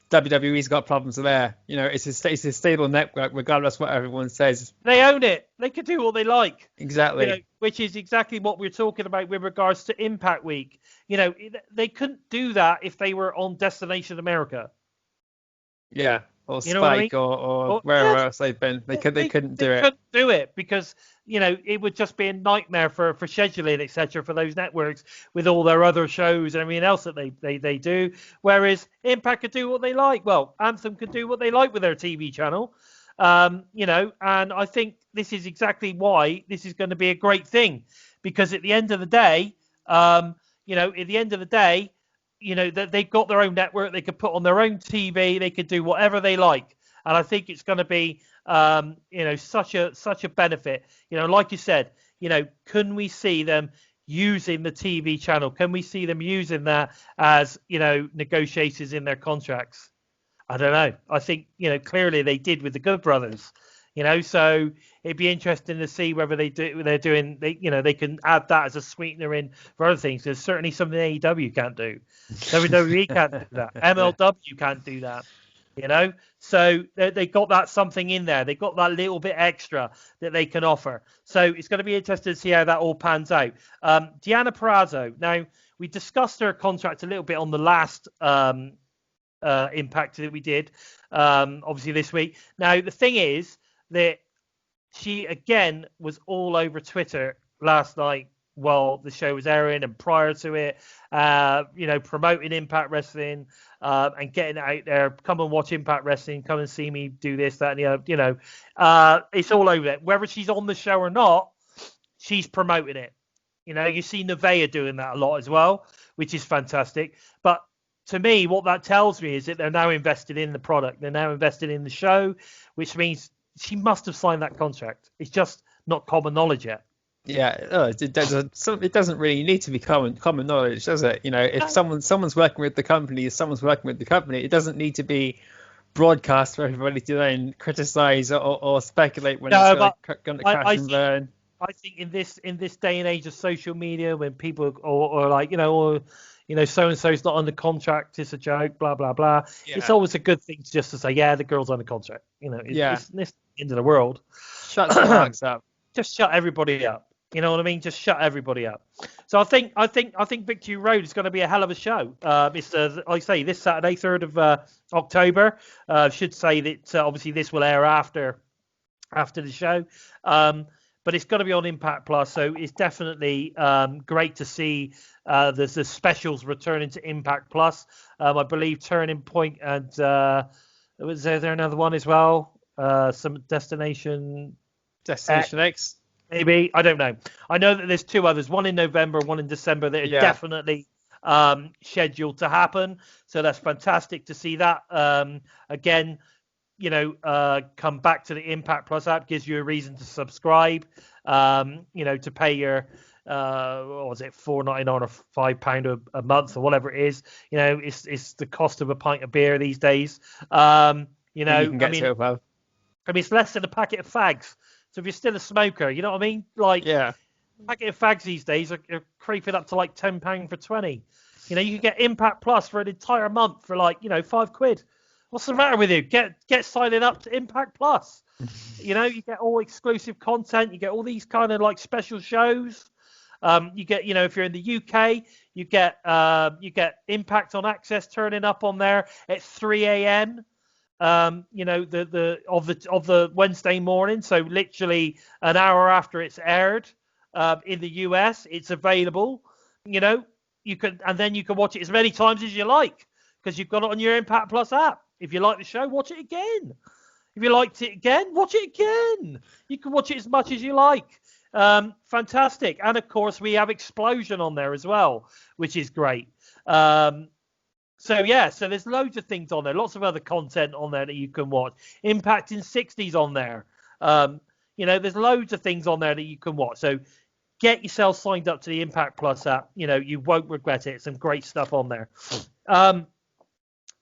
WWE's got problems there. It's a stable network regardless what everyone says. They own it. They can do what they like. Exactly. Which is exactly what we're talking about with regards to Impact Week. They couldn't do that if they were on Destination America. Yeah. Or Spike, or wherever else they've been. They couldn't do it. They couldn't do it because, it would just be a nightmare for scheduling, etc., for those networks with all their other shows and everything else that they do. Whereas Impact could do what they like. Well, Anthem could do what they like with their TV channel. And I think this is exactly why this is going to be a great thing. Because at the end of the day, they've got their own network. They could put on their own TV. They could do whatever they like, and I think it's going to be, such a benefit. Like you said, can we see them using the TV channel? Can we see them using that as, negotiations in their contracts? I don't know. I think, clearly they did with the Good Brothers, so it'd be interesting to see whether they can add that as a sweetener in for other things. There's certainly something AEW can't do. WWE can't do that. MLW can't do that. So they got that something in there. They got that little bit extra that they can offer. So it's going to be interesting to see how that all pans out. Deanna Purrazzo. Now, we discussed her contract a little bit on the last Impact that we did, obviously this week. Now, the thing is that she, again, was all over Twitter last night while the show was airing and prior to it, promoting Impact Wrestling and getting it out there. Come and watch Impact Wrestling. Come and see me do this, that, and the other. It's all over it. Whether she's on the show or not, she's promoting it. You see Nevaeh doing that a lot as well, which is fantastic. But to me, what that tells me is that they're now invested in the product. They're now invested in the show, which means she must have signed that contract. It's just not common knowledge yet. Yeah, it doesn't really need to be common knowledge, does it? If someone's working with the company, it doesn't need to be broadcast for everybody to then criticize or speculate when it's going to crash and burn. I think in this day and age of social media, when people or so and so's not under contract, it's a joke, blah blah blah. Yeah. It's always a good thing just to say, yeah, the girl's under contract. It's the end of the world. Shut the marks up. Just shut everybody up. You know what I mean? Just shut everybody up. So I think Victory Road is going to be a hell of a show. It's like I say, this Saturday, 3rd of October. Should say that obviously this will air after the show. But it's going to be on Impact Plus, so it's definitely great to see there's the specials returning to Impact Plus. I believe Turning Point and was there another one as well? Some Destination X. Maybe, I don't know. I know that there's 2 others, one in November, one in December, that are definitely scheduled to happen. So that's fantastic to see that. Again, come back to the Impact Plus app, gives you a reason to subscribe, to pay your, what was it, $4.99 or £5 a month or whatever it is. It's the cost of a pint of beer these days. You can get to it, well. It's less than a packet of fags. So if you're still a smoker, you know what I mean? A packet of fags these days are creeping up to like £10 for 20. You can get Impact Plus for an entire month for £5. What's the matter with you? Get signing up to Impact Plus. You get all exclusive content. You get all these kind of special shows. You get, if you're in the UK, you get Impact on Access turning up on there at 3 a.m. Of the Wednesday morning. So literally an hour after it's aired in the US, it's available. You can watch it as many times as you like because you've got it on your Impact Plus app. If you like the show, watch it again. If you liked it again, watch it again. You can watch it as much as you like. Fantastic. And, of course, we have Explosion on there as well, which is great. So there's loads of things on there. Lots of other content on there that you can watch. Impact in 60s on there. There's loads of things on there that you can watch. So get yourself signed up to the Impact Plus app. You won't regret it. Some great stuff on there.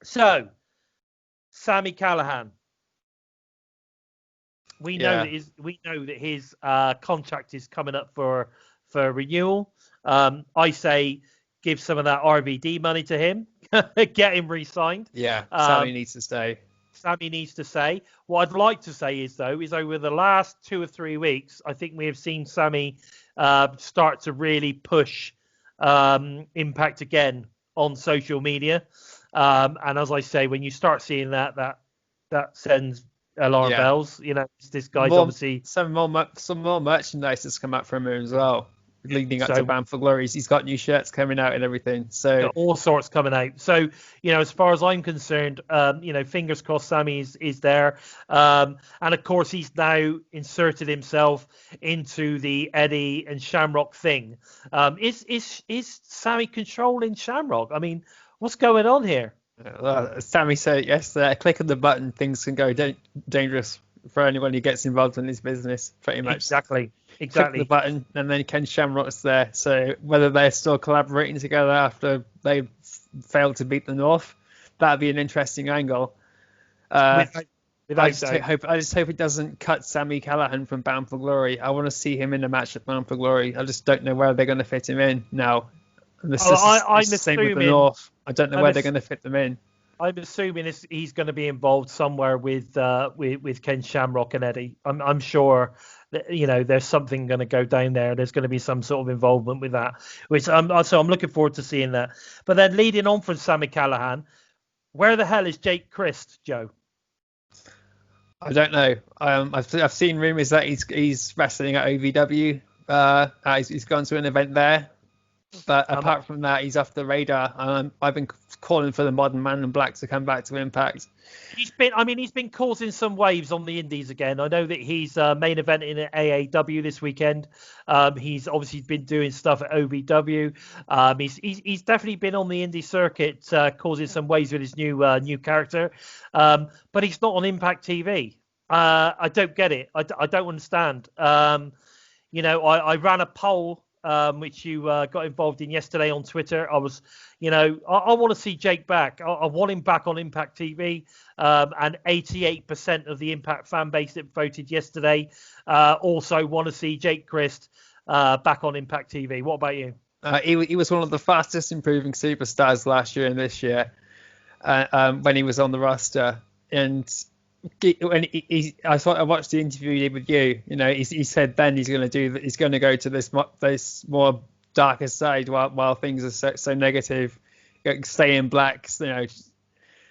So Sami Callihan. We know that his contract is coming up for renewal. I say give some of that RVD money to him, get him re-signed. Yeah, Sami needs to stay. Sami needs to stay. What I'd like to say is over the last 2 or 3 weeks, I think we have seen Sami start to really push Impact again on social media. And as I say, when you start seeing that sends alarm bells. This guy's obviously some more merchandise has come out from him as well. Leading up to Bound for Glories, he's got new shirts coming out and everything. So all sorts coming out. So as far as I'm concerned, fingers crossed, Sami is there. And of course, he's now inserted himself into the Eddie and Shamrock thing. Is Sami controlling Shamrock? I mean, what's going on here? Sami said yesterday, click on the button, things can go dangerous for anyone who gets involved in this business, pretty much. Exactly. Click the button, and then Ken Shamrock's there. So whether they're still collaborating together after they failed to beat the North, that'd be an interesting angle. I just hope it doesn't cut Sami Callihan from Bound for Glory. I want to see him in a match at Bound for Glory. I just don't know where they're going to fit him in now. I'm the same with the North. I don't know where they're going to fit them in. I'm assuming he's going to be involved somewhere with Ken Shamrock and Eddie. I'm sure that, there's something going to go down there. There's going to be some sort of involvement with that, so I'm looking forward to seeing that. But then leading on from Sami Callihan, where the hell is Jake Crist, Joe? I don't know. I've seen rumours that he's wrestling at OVW. He's gone to an event there. But apart from that, he's off the radar. I've been calling for the Modern Man in Black to come back to Impact. He's been causing some waves on the Indies again. I know that he's main eventing at AAW this weekend. He's obviously been doing stuff at OVW. He's definitely been on the indie circuit, causing some waves with his new character. But he's not on Impact TV. I don't get it. I don't understand. I ran a poll, which you got involved in yesterday on Twitter. I was, I want to see Jake back. I want him back on Impact TV. And 88% of the Impact fan base that voted yesterday also want to see Jake Crist back on Impact TV. What about you? He was one of the fastest improving superstars last year and this year when he was on the roster. And I watched the interview he did with you. He said then he's going to go to this more darker side while things are so negative, stay in black.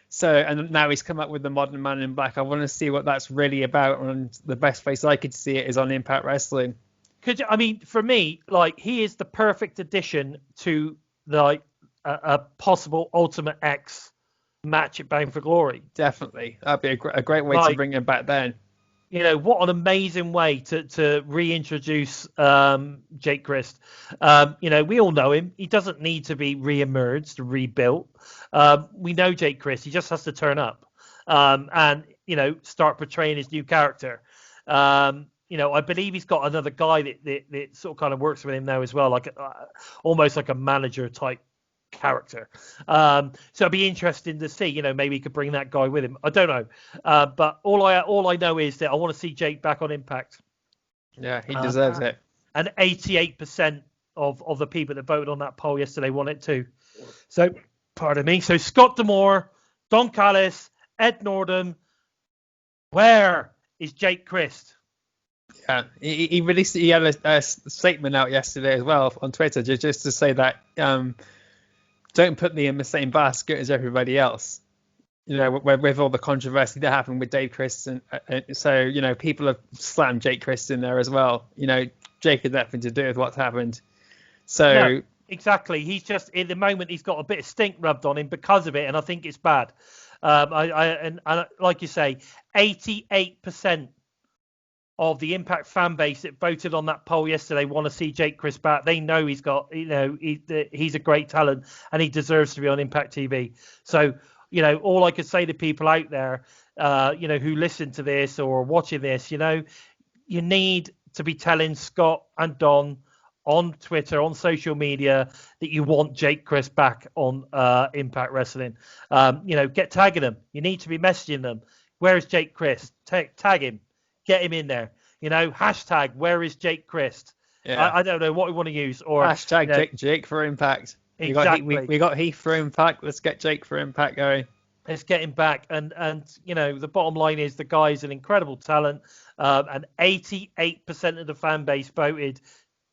So and now he's come up with the Modern Man in Black. I want to see what that's really about, and the best place I could see it is on Impact Wrestling. For me, he is the perfect addition to a possible Ultimate X match at Bound for Glory. Definitely, that'd be a great way to bring him back then. What an amazing way to reintroduce Jake Crist. We all know him. He doesn't need to be re-emerged, rebuilt. We know Jake Crist. He just has to turn up and start portraying his new character. I believe he's got another guy that sort of kind of works with him now as well, almost like a manager type character. So it'd be interesting to see, maybe he could bring that guy with him. I don't know. But all I know is that I want to see Jake back on Impact. Yeah, he deserves it. And 88% of the people that voted on that poll yesterday want it too. So, pardon me. So Scott D'Amore, Don Callis, Ed Nordum, where is Jake Crist? Yeah, he had a statement out yesterday as well on Twitter just to say that don't put me in the same basket as everybody else. With all the controversy that happened with Dave Crist, and so people have slammed Jake Crist in there as well. Jake had nothing to do with what's happened. So yeah, exactly, he's just at the moment he's got a bit of stink rubbed on him because of it, and I think it's bad. And like you say, 88% of the Impact fan base that voted on that poll yesterday want to see Jake Crist back. They know he's got, he's a great talent and he deserves to be on Impact TV. So, all I could say to people out there, who listen to this or watching this, you need to be telling Scott and Don on Twitter, on social media, that you want Jake Crist back on Impact Wrestling. Get tagging them. You need to be messaging them. Where is Jake Crist? Tag him. Get him in there. Hashtag where is Jake Crist? Yeah. I don't know what we want to use. Or hashtag Jake for Impact. Exactly. We got Heath for Impact. Let's get Jake for Impact going. Let's get him back. And the bottom line is the guy's an incredible talent. And 88% of the fan base voted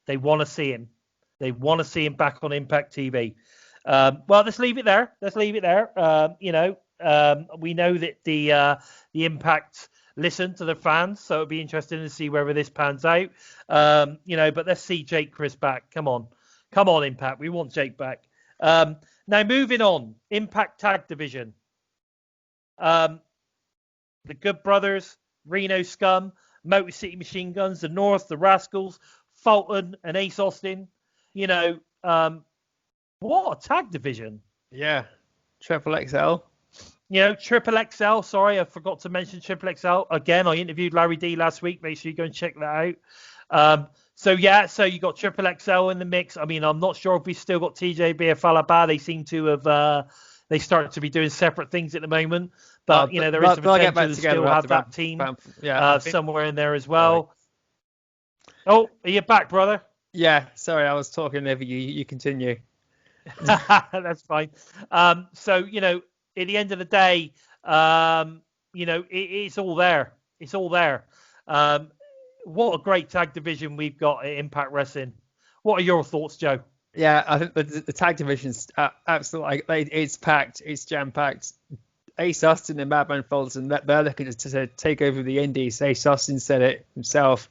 they want to see him. They want to see him back on Impact TV. Well, let's leave it there. We know that the Impact listen to the fans, so it'll be interesting to see whether this pans out. But let's see Jake Crist back. Come on, Impact. We want Jake back. Now moving on, Impact Tag Division. The Good Brothers, Reno Scum, Motor City Machine Guns, the North, the Rascals, Fulton, and Ace Austin. What a tag division! Yeah, Triple XL. Triple XL. Sorry, I forgot to mention Triple XL again. I interviewed Larry D last week. Make sure you go and check that out. So you got Triple XL in the mix. I mean, I'm not sure if we still got TJ Biafalaba. They seem to have they started to be doing separate things at the moment. But there is a potential to still have that team somewhere in there as well. Oh, are you back, brother? Yeah, sorry, I was talking over you. You continue. That's fine. So at the end of the day, it's all there. It's all there. What a great tag division we've got at Impact Wrestling. What are your thoughts, Joe? Yeah, I think the tag division's absolutely, it's packed, it's jam-packed. Ace Austin and Madman Fulton, they're looking to take over the Indies. Ace Austin said it himself.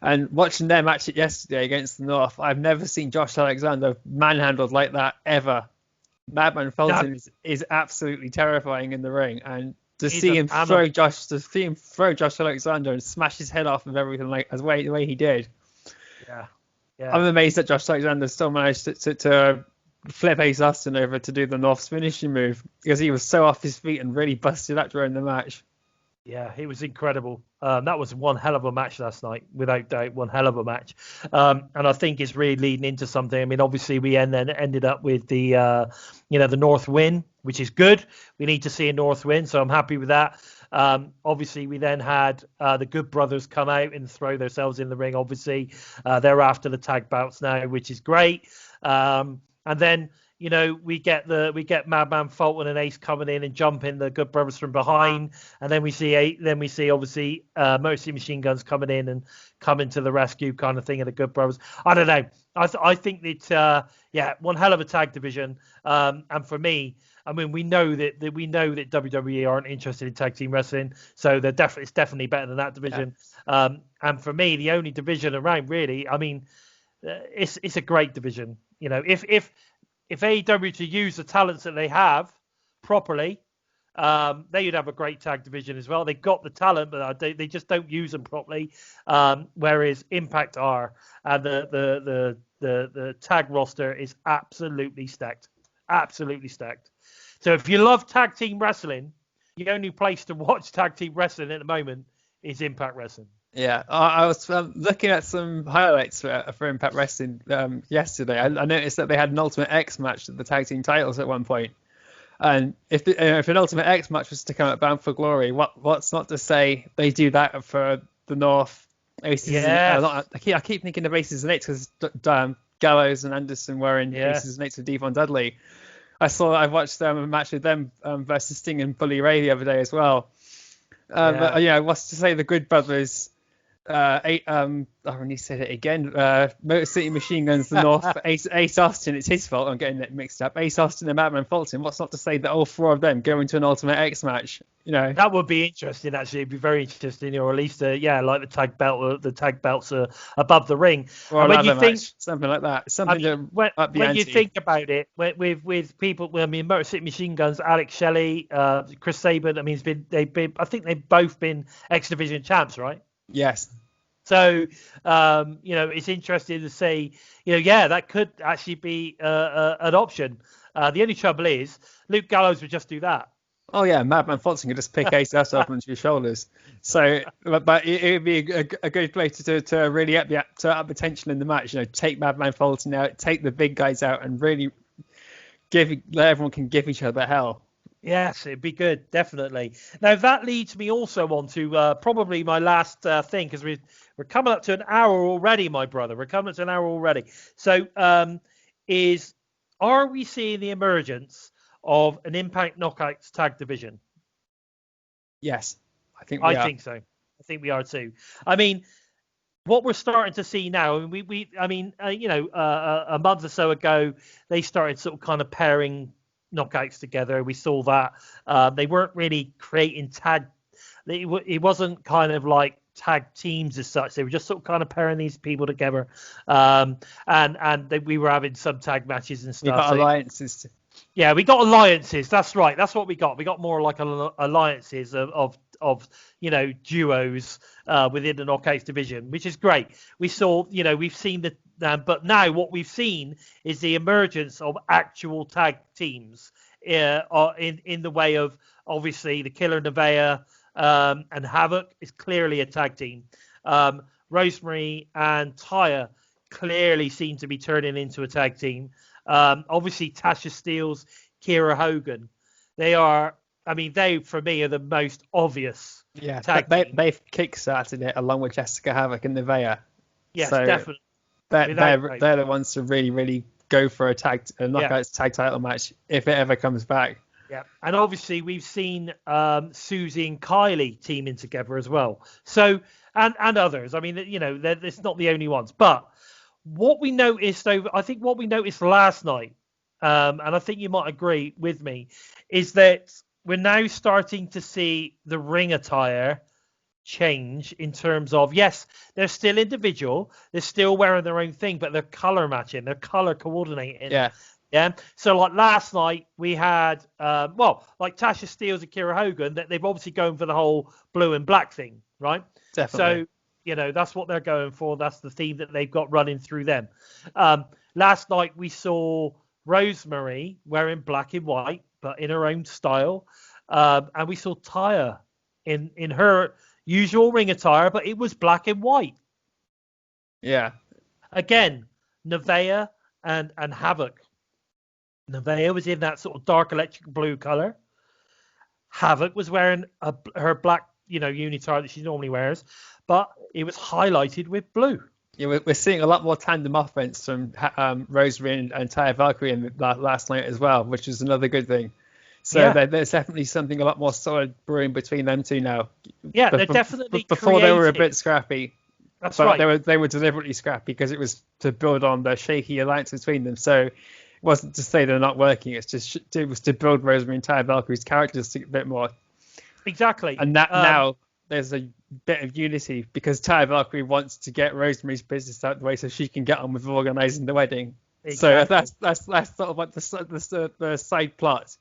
And watching their match yesterday against the North, I've never seen Josh Alexander manhandled like that ever. Madman Fulton is absolutely terrifying in the ring, and to see him throw Josh Alexander and smash his head off of everything the way he did. Yeah. I'm amazed that Josh Alexander still managed to flip Ace Austin over to do the North's finishing move, because he was so off his feet and really busted up during the match. Yeah, it was incredible. That was one hell of a match last night, without doubt, one hell of a match. And I think it's really leading into something. I mean, obviously, we then ended up with the North win, which is good. We need to see a North win, so I'm happy with that. Obviously, we then had the Good Brothers come out and throw themselves in the ring. Obviously, they're after the tag bouts now, which is great. And then we get Madman Fulton and Ace coming in and jumping the Good Brothers from behind, and then we see obviously Motor City Machine Guns coming in and coming to the rescue kind of thing of the Good Brothers. I don't know. I think that one hell of a tag division. And for me, I mean, we know that WWE aren't interested in tag team wrestling, so it's definitely better than that division. Yeah. And for me, the only division around really, I mean, it's a great division. If AEW to use the talents that they have properly, they would have a great tag division as well. They've got the talent, but they just don't use them properly. Whereas Impact are, and the tag roster is absolutely stacked. Absolutely stacked. So if you love tag team wrestling, the only place to watch tag team wrestling at the moment is Impact Wrestling. Yeah, I was looking at some highlights for Impact Wrestling yesterday. I noticed that they had an Ultimate X match at the tag team titles at one point. And if an Ultimate X match was to come at Bound for Glory, what's not to say they do that for the North? Aces. Yeah. I keep thinking of Aces and Eights because Gallows and Anderson were in Aces and Eights with Devon Dudley. I watched a match with them versus Sting and Bully Ray the other day as well. But what's to say the Good Brothers? I already said it again. Motor City Machine Guns, the North. Ace Austin, it's his fault. I'm getting it mixed up. Ace Austin and Madman Fulton. What's not to say that all four of them go into an Ultimate X match? That would be interesting. Actually, it'd be very interesting. Or at least, like the tag belt. The tag belts are above the ring. Or when you think something like that, when you think about it, with people, I mean, Motor City Machine Guns, Alex Shelley, Chris Sabin. I mean, I think they've both been X Division champs, right? Yes. So, it's interesting to say, that could actually be an option. The only trouble is Luke Gallows would just do that. Oh yeah, Madman Fulton could just pick Ace up onto your shoulders. So, but it would be a good way to really up the tension in the match. Take Madman Fulton out, take the big guys out, and really let everyone can give each other hell. Yes, it'd be good, definitely. Now that leads me also on to probably my last thing, because we're coming up to an hour already, my brother. We're coming up to an hour already. So, are we seeing the emergence of an Impact Knockouts tag division? Yes, I think we are. Think so. I think we are too. I mean, what we're starting to see now, a month or so ago, they started sort of kind of pairing knockouts together. We saw that they weren't really creating tag. It wasn't kind of like tag teams as such. They were just sort of kind of pairing these people together, and we were having some tag matches and stuff. We got alliances. Yeah, we got alliances. That's right. That's what we got. We got more like alliances of duos within the knockouts division, which is great. We saw, we've seen but now what we've seen is the emergence of actual tag teams in the way of obviously the Killer Nevaeh and Havoc is clearly a tag team. Rosemary and Taya clearly seem to be turning into a tag team. Obviously Tasha Steelz, Kiera Hogan, they for me are the most obvious. Yeah, tag team. they've kickstarted it along with Jessica Havoc and Nevaeh. Yes, so definitely. They're the ones to really go for a knockouts tag title match if it ever comes back. Yeah, and obviously we've seen Susie and Kylie teaming together as well. So and others. I mean, it's not the only ones. But what we noticed what we noticed last night, and I think you might agree with me, is that we're now starting to see the ring attire change in terms of, yes, they're still individual, they're still wearing their own thing, but they're color matching, they're color coordinating. Yeah. So like last night we had like Tasha Steelz and Kiera Hogan, that they've obviously gone for the whole blue and black thing, right? Definitely. So that's what they're going for. That's the theme that they've got running through them. Last night we saw Rosemary wearing black and white, but in her own style, and we saw Taya in her usual ring attire, but it was black and white. Yeah. Again, Nevaeh and Havoc. Nevaeh was in that sort of dark electric blue color. Havoc was wearing her black, unitard that she normally wears, but it was highlighted with blue. Yeah, we're seeing a lot more tandem offense from Rosemary and Taya Valkyrie in last night as well, which is another good thing. So there's definitely something a lot more solid brewing between them two now. Yeah, they're definitely before they were a bit scrappy. That's right. They were deliberately scrappy because it was to build on the shaky alliance between them. So it wasn't to say they're not working. It was to build Rosemary and Taya Valkyrie's characters a bit more. Exactly. And now there's a bit of unity because Taya Valkyrie wants to get Rosemary's business out of the way so she can get on with organising the wedding. Exactly. So that's sort of like the side plot.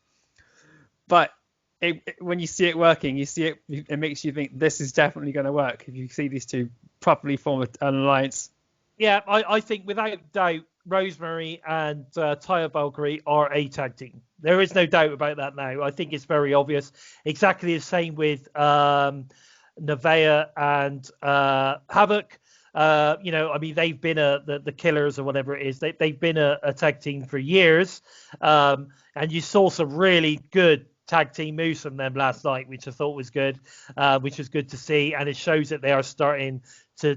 But when you see it working, it makes you think this is definitely going to work if you see these two properly form an alliance. Yeah, I think without doubt, Rosemary and Taya Valkyrie are a tag team. There is no doubt about that now. I think it's very obvious. Exactly the same with Nevaeh and Havoc. They've been the Killers or whatever it is. They've been a tag team for years. And you saw some really good tag team moves from them last night, which I thought was good, which was good to see. And it shows that they are starting to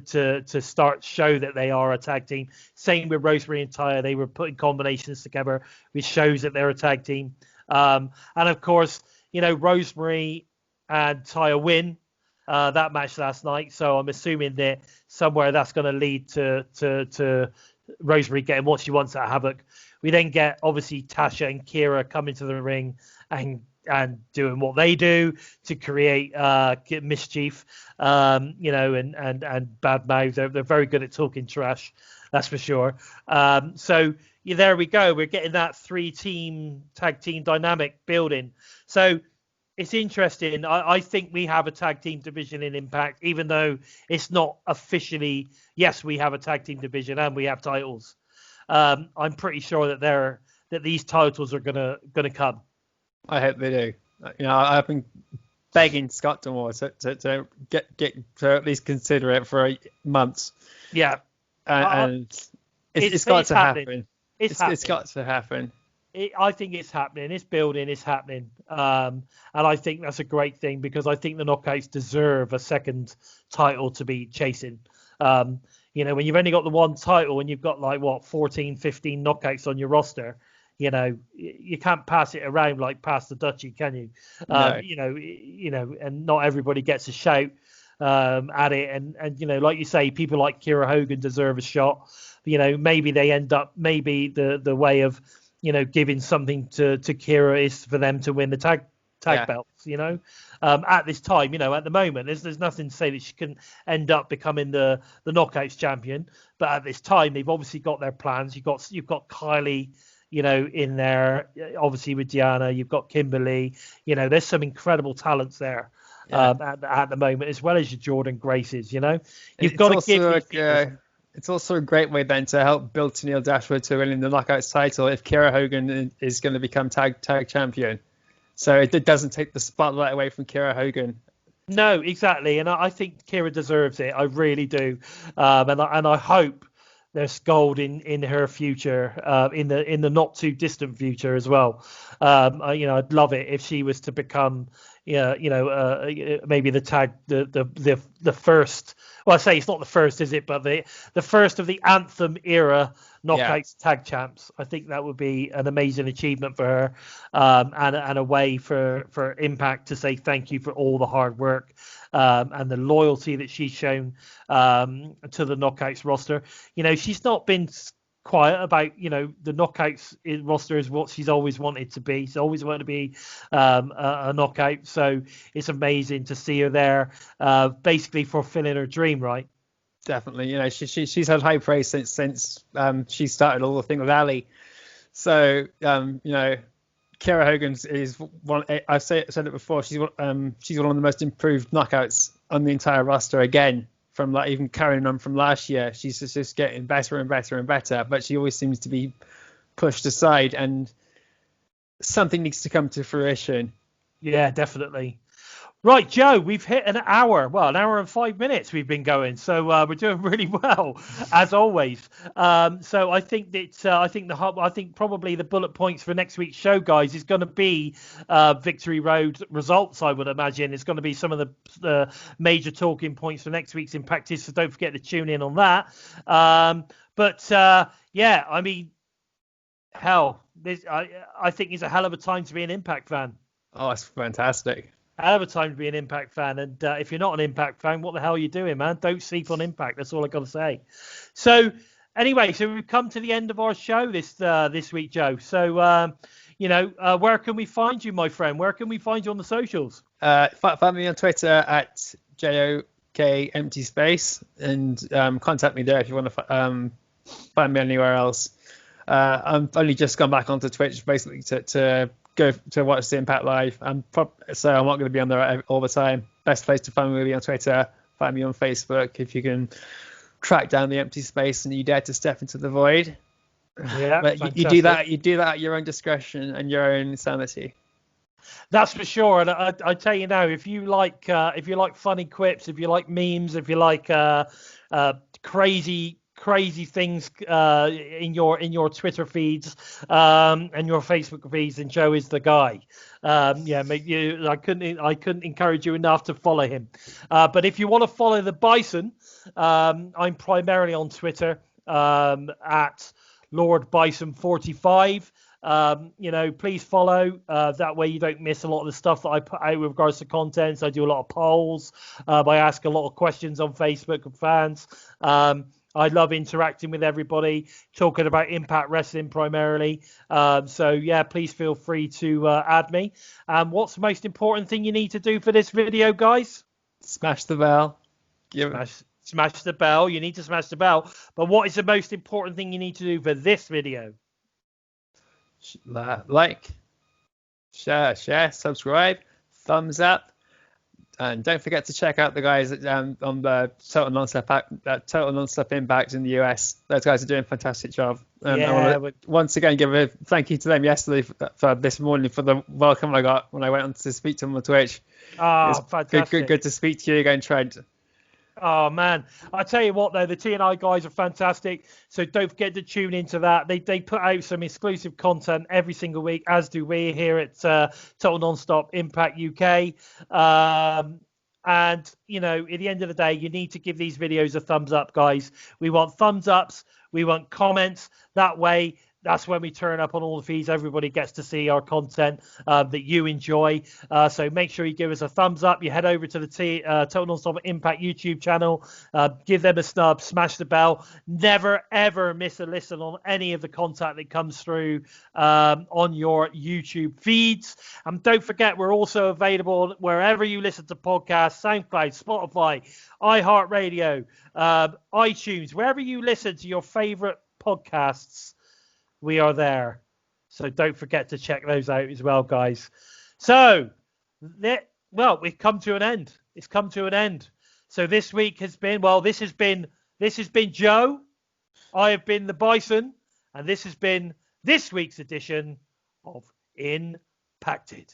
show that they are a tag team. Same with Rosemary and Taya. They were putting combinations together, which shows that they're a tag team. And of course, Rosemary and Taya win that match last night. So I'm assuming that somewhere that's going to lead to Rosemary getting what she wants at Havoc. We then get obviously Tasha and Kiera coming to the ring and doing what they do to create mischief, and bad mouth. They're very good at talking trash, that's for sure. So there we go. We're getting that 3-team tag team dynamic building. So it's interesting. I think we have a tag team division in Impact, even though it's not officially. Yes, we have a tag team division and we have titles. I'm pretty sure that these titles are gonna come. I hope they do. I've been begging Scott D'Amore to get to at least consider it for months. Yeah, and it's got to happen. It's got to happen. I think it's happening. It's building. It's happening. And I think that's a great thing because I think the Knockouts deserve a second title to be chasing. When you've only got the one title and you've got 14, 15 Knockouts on your roster. You can't pass it around like pass the duchy, can you? No. And not everybody gets a shout at it. And like you say, people like Kiera Hogan deserve a shot. Maybe they end up. Maybe the way of giving something to Kiera is for them to win the tag belts. At this time, at the moment, there's nothing to say that she can end up becoming the Knockouts champion. But at this time, they've obviously got their plans. You've got Kylie. In there, obviously with Diana, you've got Kimberly. There's some incredible talents there at the moment, as well as your Jordan Graces. You've got to give. It's also a great way then to help build Tennille Dashwood to winning the Knockouts title if Kira Hogan is going to become tag champion. So it doesn't take the spotlight away from Kira Hogan. No, exactly, and I think Kira deserves it. I really do, and I hope there's gold in her future, in the not too distant future as well. I'd love it if she was to become, maybe the first. Well, I say it's not the first, is it? But the first of the Anthem era Knockouts tag champs. I think that would be an amazing achievement for her, and a way for Impact to say thank you for all the hard work and the loyalty that she's shown to the Knockouts roster. She's not been quiet about, the Knockouts roster is what she's always wanted to be. She's always wanted to be a Knockout. So it's amazing to see her there, basically fulfilling her dream, right? Definitely. She's had high praise since she started all the thing with Ali. So, Kira Hogan is one. I've said it before. She's one of the most improved knockouts on the entire roster again, from like even carrying on from last year. She's just getting better and better and better, but she always seems to be pushed aside, and something needs to come to fruition. Yeah, definitely. Right, Joe, we've hit an hour. Well, an hour and 5 minutes we've been going, so we're doing really well as always. So I think that I think probably the bullet points for next week's show, guys, is going to be Victory Road results. I would imagine it's going to be some of the major talking points for next week's Impact. So don't forget to tune in on that. Yeah, I mean, hell, I think it's a hell of a time to be an Impact fan. Oh, it's fantastic. Hell of a time to be an Impact fan, and if you're not an Impact fan, what the hell are you doing, man? Don't sleep on Impact. That's all I got to say. So, anyway, we've come to the end of our show this week, Joe. So, where can we find you, my friend? Where can we find you on the socials? Find me on Twitter at JOK empty space, and contact me there if you want to find me anywhere else. I'm only just gone back onto Twitch basically to go to watch the Impact live. So I'm not going to be on there all the time. Best place to find me will be on Twitter. Find me on Facebook if you can track down the empty space and you dare to step into the void. Yeah, but you do that at your own discretion and your own sanity. That's for sure. And I tell you now, if you like funny quips, if you like memes, if you like crazy things in your Twitter feeds and your Facebook feeds, and Joe is the guy. I couldn't encourage you enough to follow him. But if you want to follow the Bison, I'm primarily on Twitter at Lord Bison 45. Please follow. That way you don't miss a lot of the stuff that I put out with regards to content. So I do a lot of polls. I ask a lot of questions on Facebook of fans. I love interacting with everybody, talking about Impact Wrestling primarily. Please feel free to add me. What's the most important thing you need to do for this video, guys? Smash the bell. Smash the bell. You need to smash the bell. But what is the most important thing you need to do for this video? Like, share, subscribe, thumbs up. And don't forget to check out the guys on the Total Nonstop Impact in the US. Those guys are doing a fantastic job. I want to once again give a thank you to them yesterday for this morning for the welcome I got when I went on to speak to them on Twitch. Oh, fantastic. Good to speak to you again, Trent. Oh, man. I tell you what, though, the TNI guys are fantastic. So don't forget to tune into that. They put out some exclusive content every single week, as do we here at Total Nonstop Impact UK. At the end of the day, you need to give these videos a thumbs up, guys. We want thumbs ups. We want comments. That way, that's when we turn up on all the feeds. Everybody gets to see our content that you enjoy. So make sure you give us a thumbs up. You head over to the Total Nonstop Impact YouTube channel. Give them a snub. Smash the bell. Never, ever miss a listen on any of the content that comes through on your YouTube feeds. And don't forget, we're also available wherever you listen to podcasts, SoundCloud, Spotify, iHeartRadio, iTunes, wherever you listen to your favorite podcasts. We are there. So don't forget to check those out as well, guys. So, we've come to an end. It's come to an end. So this week has been, this has been Joe. I have been the Bison, and this has been this week's edition of Impacted.